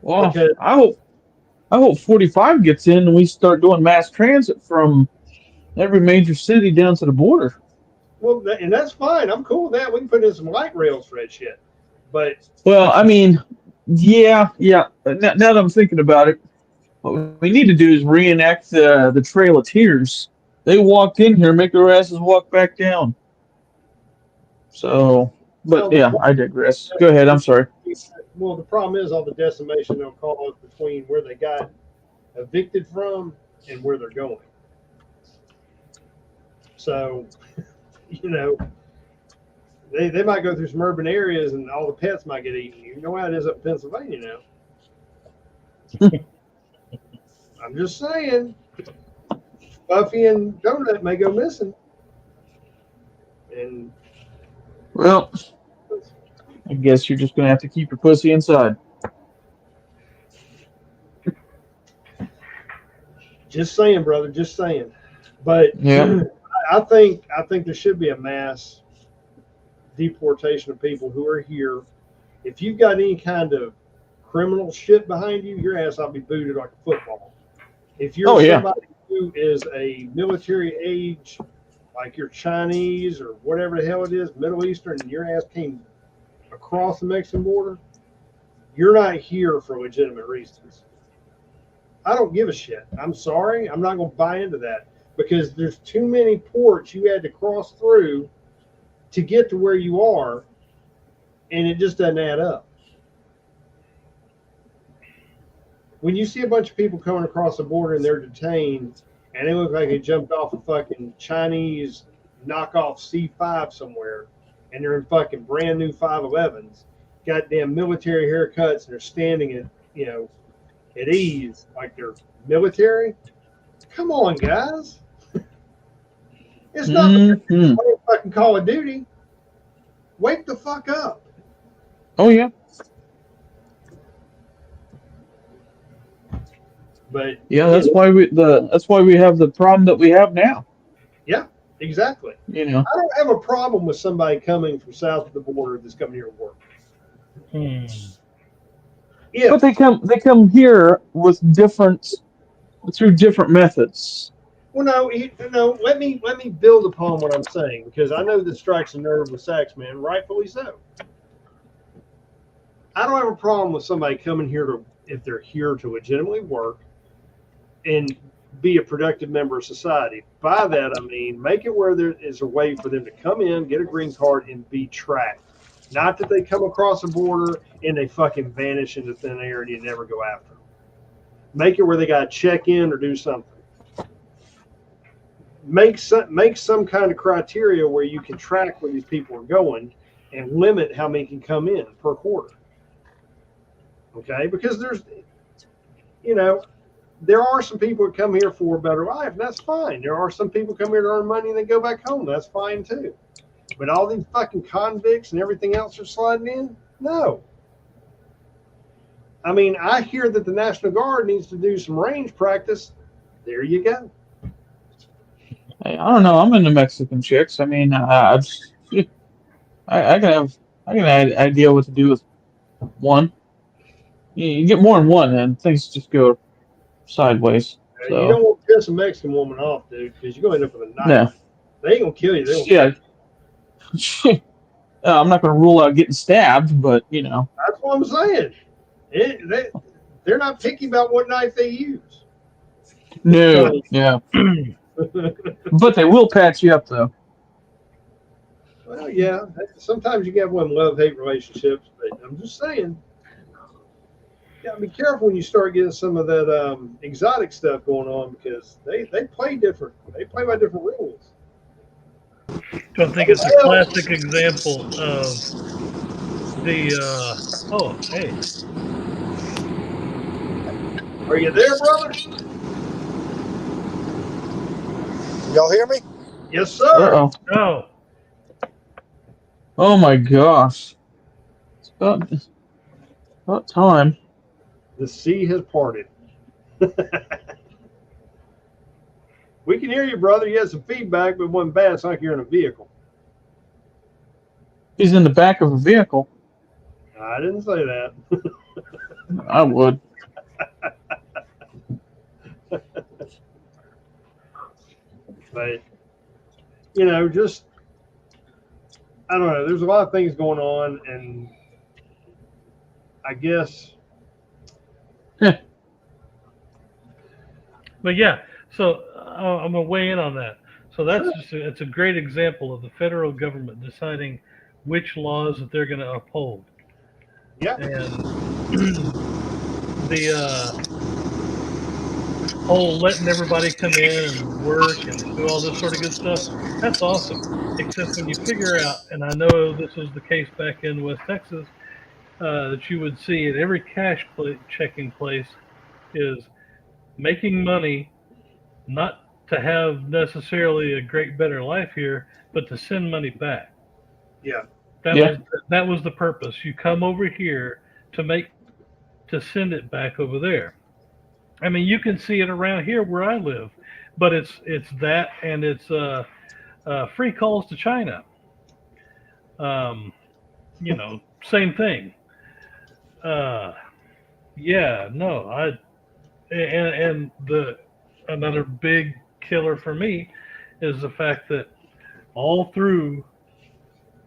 well, Because, I hope 45 gets in and we start doing mass transit from every major city down to the border. well, and that's fine. I'm cool with that. We can put in some light rails for that shit. But, Well, I mean, yeah. Now that I'm thinking about it, what we need to do is reenact the Trail of Tears. They walked in here, make their asses walk back down. So, but yeah, I digress. Go ahead. I'm sorry. well, the problem is all the decimation they'll cause between where they got evicted from and where they're going. So, you know, they might go through some urban areas and all the pets might get eaten. You know how it is up in Pennsylvania now. I'm just saying. Buffy and Donut may go missing. And Well, I guess you're just gonna have to keep your pussy inside. just saying, brother, just saying. But Yeah. I think there should be a mass deportation of people who are here. If you've got any kind of criminal shit behind you, your ass ought to be booted like a football. If you're somebody who is a military age, like you're Chinese or whatever the hell it is, Middle Eastern, and your ass came across the Mexican border, you're not here for legitimate reasons. I don't give a shit. I'm sorry. I'm not going to buy into that because there's too many ports you had to cross through to get to where you are, and it just doesn't add up. When you see a bunch of people coming across the border and they're detained and they look like they jumped off a fucking Chinese knockoff C5 somewhere and they're in fucking brand new 511s, goddamn military haircuts, and they're standing at, at ease like they're military. Come on, guys. It's not fucking Call of Duty. Wake the fuck up. Oh yeah. But yeah, that's why we have the problem that we have now. Yeah, exactly. You know, I don't have a problem with somebody coming from south of the border that's coming here to work. Yeah, but they come here with through different methods. Well, no. Let me build upon what I'm saying because I know this strikes a nerve with Saxman, rightfully so. I don't have a problem with somebody coming here if they're here to legitimately work and be a productive member of society. By that, I mean, make it where there is a way for them to come in, get a green card, and be tracked. Not that they come across the border and they fucking vanish into thin air and you never go after them. Make it where they got to check in or do something. Make some kind of criteria where you can track where these people are going and limit how many can come in per quarter. Okay? Because there are some people that come here for a better life, and that's fine. There are some people come here to earn money and they go back home. That's fine too. But all these fucking convicts and everything else are sliding in? No. I mean, I hear that the National Guard needs to do some range practice. There you go. Hey, I don't know. I'm into Mexican chicks. I mean, I can have an idea what to do with one. You get more than one, and things just go sideways. So. You don't want to piss a Mexican woman off, dude, because you're going to end up with a knife. No. They ain't going to kill you. I'm not going to rule out getting stabbed, but, That's what I'm saying. They're not picky about what knife they use. No, yeah. But they will patch you up, though. Well, yeah. Sometimes you get one love-hate relationships, but I'm just saying. You gotta be careful when you start getting some of that exotic stuff going on because they play different. They play by different rules. So I think it's a classic example of the. Hey. Are you there, brother? Y'all hear me? Yes, sir. Uh-oh. Oh. Oh my gosh. It's about time. The sea has parted. We can hear you, brother. You had some feedback, but it wasn't bad. It's like you're in a vehicle. He's in the back of a vehicle. I didn't say that. I would. But, just, I don't know. There's a lot of things going on, and I guess. But yeah, so I'm going to weigh in on that. So that's it's a great example of the federal government deciding which laws that they're going to uphold. Yeah. And the whole letting everybody come in and work and do all this sort of good stuff, that's awesome. Except when you figure out, and I know this was the case back in West Texas, that you would see at every checking place is making money, not to have necessarily a great better life here, but to send money back. Yeah. That was the purpose. You come over here to send it back over there. I mean, you can see it around here where I live, but it's that, and it's free calls to China. Um, same thing. Uh, yeah, no, and the another big killer for me is the fact that all through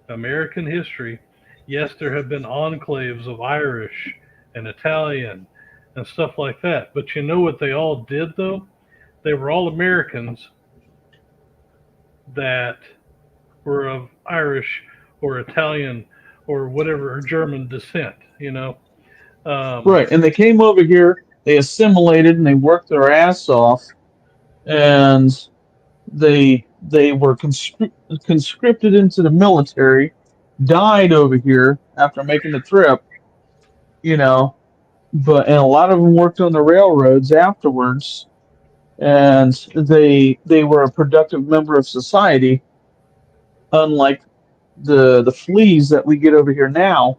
American history, yes, there have been enclaves of Irish and Italian and stuff like that. But you know what they all did, though? They were all Americans that were of Irish or Italian or whatever, or German descent, Right, and they came over here, they assimilated, and they worked their ass off, and they were conscripted into the military, died over here after making the trip, you know, and a lot of them worked on the railroads afterwards, and they were a productive member of society, unlike the fleas that we get over here now.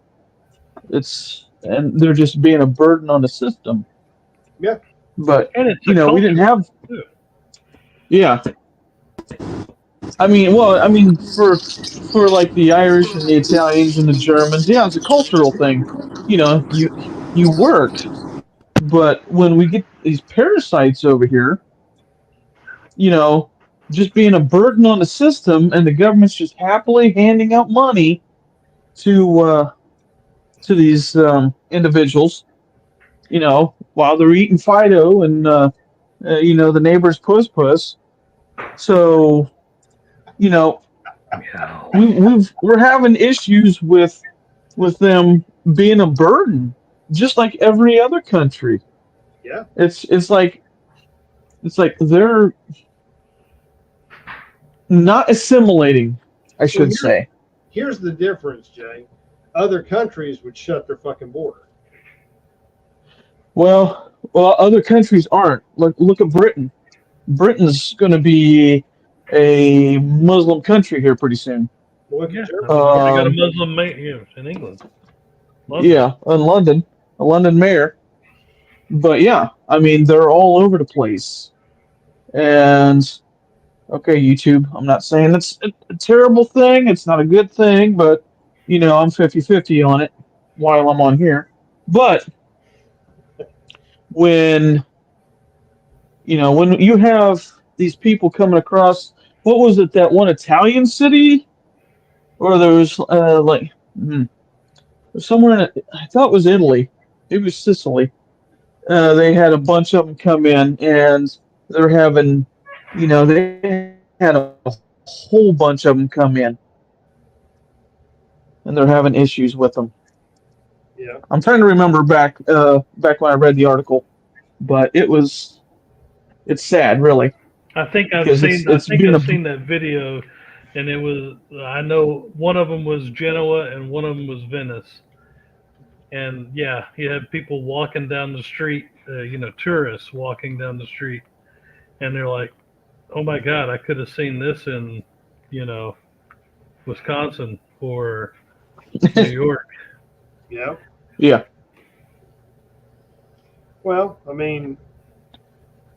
And they're just being a burden on the system. Yeah. But and it's we didn't have. too. Yeah. For like the Irish and the Italians and the Germans, yeah, it's a cultural thing. You work, but when we get these parasites over here, you know, just being a burden on the system, and the government's just happily handing out money to these individuals, while they're eating Fido and the neighbor's puss. So, we're having issues with them being a burden, just like every other country. Yeah. It's like they're not assimilating, I should say. Here's the difference, Jay. Other countries would shut their fucking border. Well, other countries aren't. Look at Britain. Britain's going to be a Muslim country here pretty soon. Look Yeah, at Germany. they got a Muslim mate here in England. Yeah, in London, a London mayor. But yeah, I mean, they're all over the place. And okay, YouTube, I'm not saying it's a terrible thing. It's not a good thing, but I'm 50-50 on it while I'm on here. But when when you have these people coming across, what was it, that one Italian city, or there was somewhere I thought it was Italy, it was Sicily. They had a bunch of them come in, and they're having, they had a whole bunch of them come in, and they're having issues with them. Yeah. I'm trying to remember back when I read the article, but it's sad, really. I think I've seen that video, and it was, I know one of them was Genoa and one of them was Venice. And yeah, you had people walking down the street, tourists walking down the street, and they're like, "Oh my God, I could have seen this in, Wisconsin or New York." Yeah. Yeah. Well, I mean,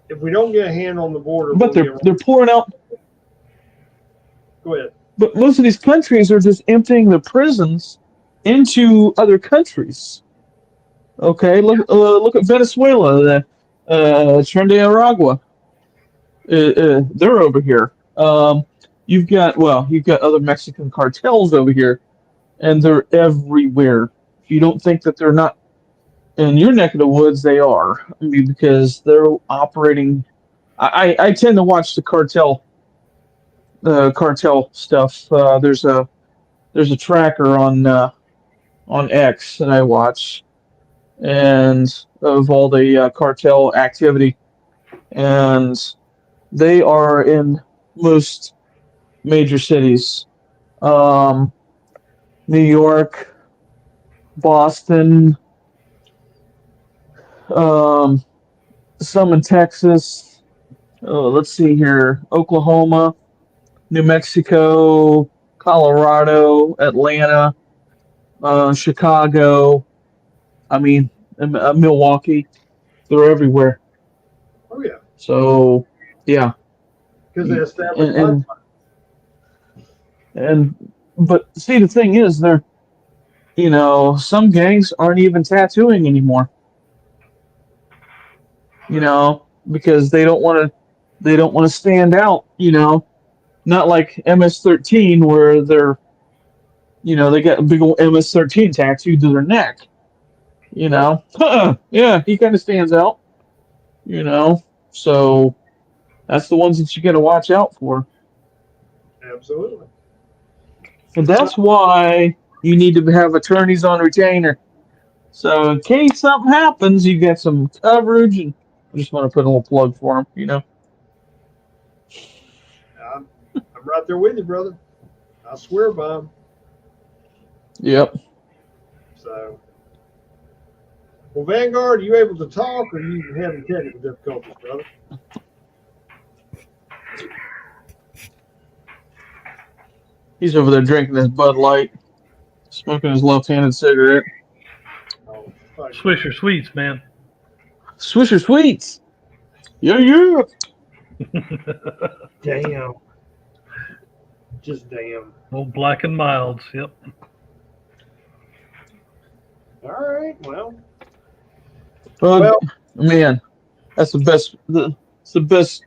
if we don't get a hand on the border, but they're pouring out. Go ahead. But most of these countries are just emptying their prisons into other countries. Okay, look at Venezuela, Tren de Aragua. They're over here. You've got other Mexican cartels over here, and they're everywhere. If you don't think that they're not in your neck of the woods, they are. I mean, because they're operating. I tend to watch the cartel stuff. There's a tracker on X that I watch, and of all the cartel activity, and they are in most major cities, New York, Boston, some in Texas, Oh, let's see here. Oklahoma, New Mexico, Colorado, Atlanta, Chicago. I mean, Milwaukee. They're everywhere. Oh yeah, So, yeah. because they established And, blood. and but see, the thing is, some gangs aren't even tattooing anymore. Because they don't want to stand out. Not like MS-13 where they got a big old MS-13 tattooed to their neck. Yep. Yeah, he kind of stands out. So that's the ones that you got to watch out for. Absolutely. And that's why you need to have attorneys on retainer. So in case something happens, you get some coverage, and I just want to put a little plug for them. I'm right there with you, brother. I swear by them. Yep. So, well, Vanguard, are you able to talk, or are you having technical difficulties, brother? He's over there drinking his Bud Light, smoking his left-handed cigarette. Oh, fuck. Swisher Sweets, man. Swisher Sweets. Yeah. Damn. Just damn. Old Black and Milds. Yep. All right. Well, Well, man, that's the best. It's the best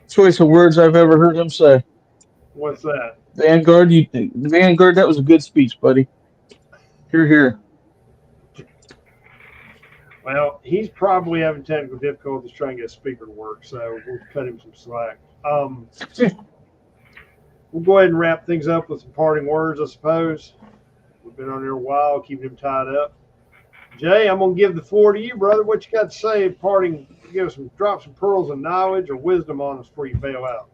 choice of words I've ever heard him say. what's that? Vanguard, Vanguard. That was a good speech, buddy. Here. Well, he's probably having technical difficulties trying to get a speaker to work, so we'll cut him some slack. We'll go ahead and wrap things up with some parting words, I suppose. We've been on here a while, keeping him tied up. Jay, I'm gonna give the floor to you, brother. What you got to say? Parting, drop some pearls of knowledge or wisdom on us before you bail out.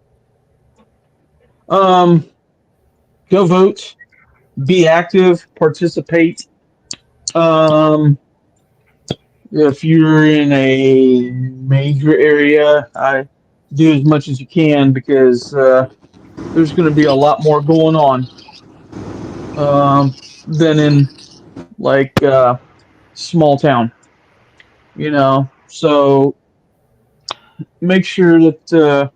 Go vote. Be active. Participate. If you're in a major area, I do as much as you can because there's going to be a lot more going on than in like small town. So make sure that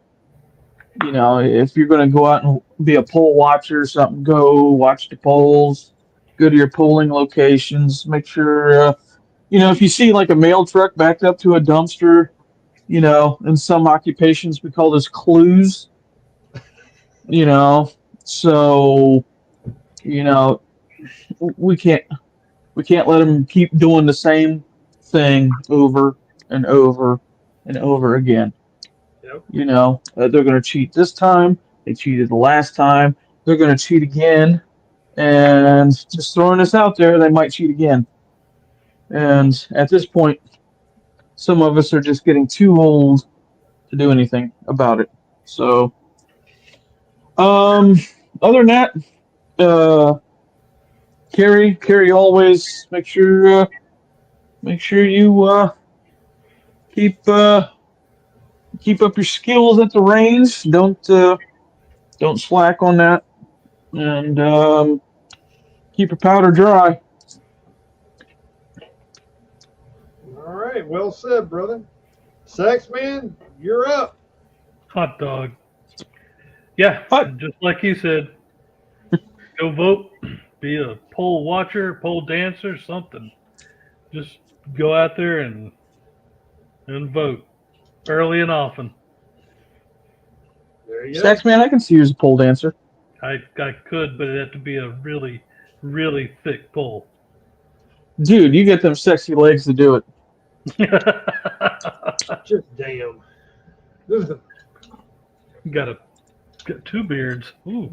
if you're going to go out and be a poll watcher or something, go watch the polls. Go to your polling locations. Make sure if you see like a mail truck backed up to a dumpster. In some occupations we call this clues. So we can't let them keep doing the same thing over and over and over again. Yep. They're going to cheat this time. They cheated the last time. They're going to cheat again. And just throwing this out there, they might cheat again. And at this point, some of us are just getting too old to do anything about it. So, other than that, carry always. Make sure you keep up your skills at the range. Don't slack on that, and keep your powder dry. All right. Well said, brother. Sex man, you're up. Hot dog. Yeah, just like you said. Go vote. Be a poll watcher, poll dancer, something. Just go out there and vote early and often. There you go. Sex man, I can see you as a pole dancer. I could, but it'd have to be a really, really thick pole. Dude, you get them sexy legs to do it. Just damn. Got two beards. Ooh.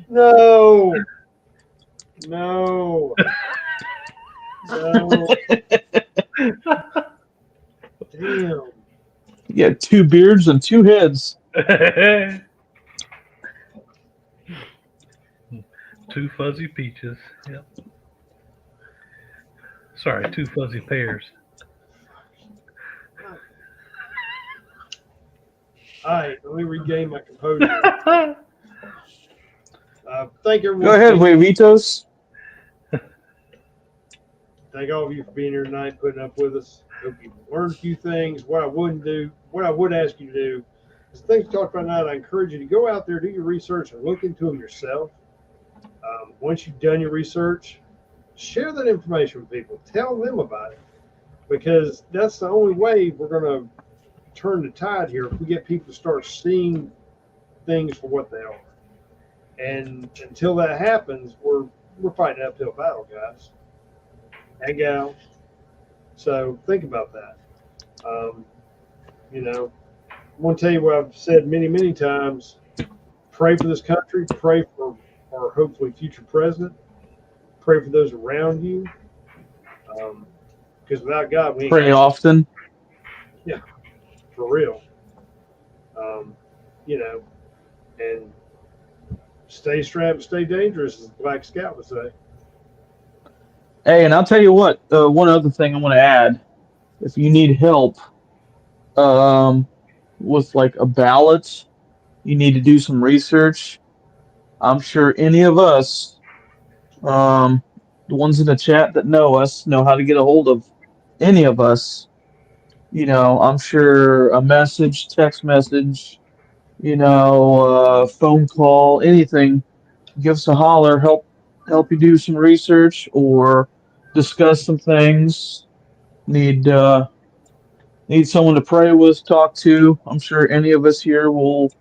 No. No. No. Damn. You got two beards and two heads. Two fuzzy peaches. Yep. Sorry, two fuzzy pears. All right, let me regain my composure. Thank everyone. Go ahead, Huevitos. Thank all of you for being here tonight, putting up with us. Hope you learned a few things. What I would ask you to do is things we talked about tonight. I encourage you to go out there, do your research, and look into them yourself. Once you've done your research, share that information with people. Tell them about it, because that's the only way we're going to turn the tide here. If we get people to start seeing things for what they are, and until that happens, we're fighting an uphill battle, guys and gals. So think about that. I want to tell you what I've said many, many times. Pray for this country. Pray for our hopefully future president. Pray for those around you. Because without God, we ain't Pray often. Yeah, for real. And stay strapped, stay dangerous, as the Black Scout would say. Hey, and I'll tell you what. One other thing I want to add: if you need help, with like a ballot, you need to do some research. I'm sure any of us, the ones in the chat that know us, know how to get a hold of any of us. I'm sure a message, text message, phone call, anything. Give us a holler. Help you do some research or discuss some things. Need someone to pray with, talk to. I'm sure any of us here will,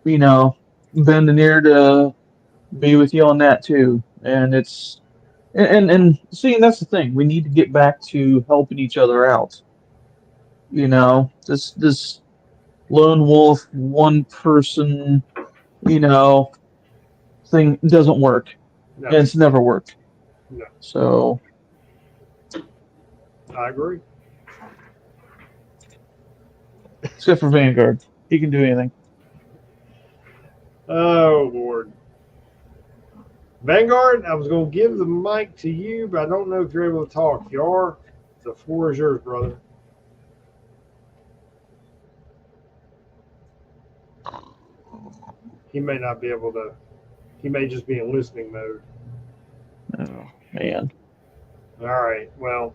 bend an ear to be with you on that too. And it's and see, and that's the thing. We need to get back to helping each other out. This lone wolf, one person, thing doesn't work. No, And it's never worked. no, So I agree. except for Vanguard. He can do anything. Oh, Lord. Vanguard, I was going to give the mic to you, but I don't know if you're able to talk. If you are, the floor is yours, brother. He may not be able to. He may just be in listening mode. Oh, man. All right. Well.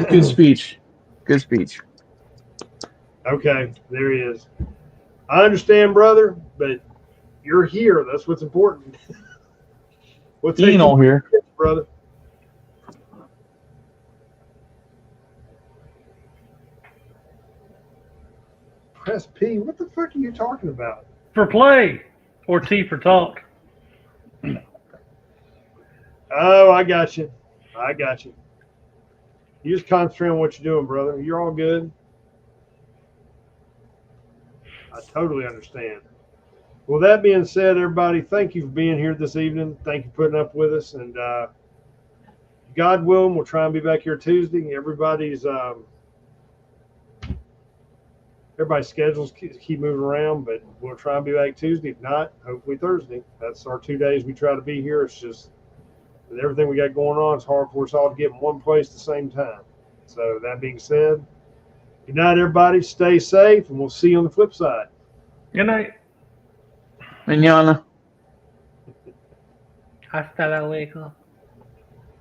Good speech. Good speech. Okay. There he is. I understand, brother, but you're here. That's what's important. We'll take Ian all here. brother. Press P. What the fuck are you talking about? For play, or T for talk. Oh, I got you. I got you. You just concentrate on what you're doing, brother. You're all good. I totally understand. Well, that being said, everybody, thank you for being here this evening. Thank you for putting up with us. And God willing, we'll try and be back here Tuesday. Everybody's schedules keep moving around, but we'll try and be back Tuesday. If not, hopefully Thursday. That's our 2 days we try to be here. It's just with everything we got going on, it's hard for us all to get in one place at the same time. So that being said, good night, everybody. Stay safe, and we'll see you on the flip side. Good night. Mañana. Hasta luego.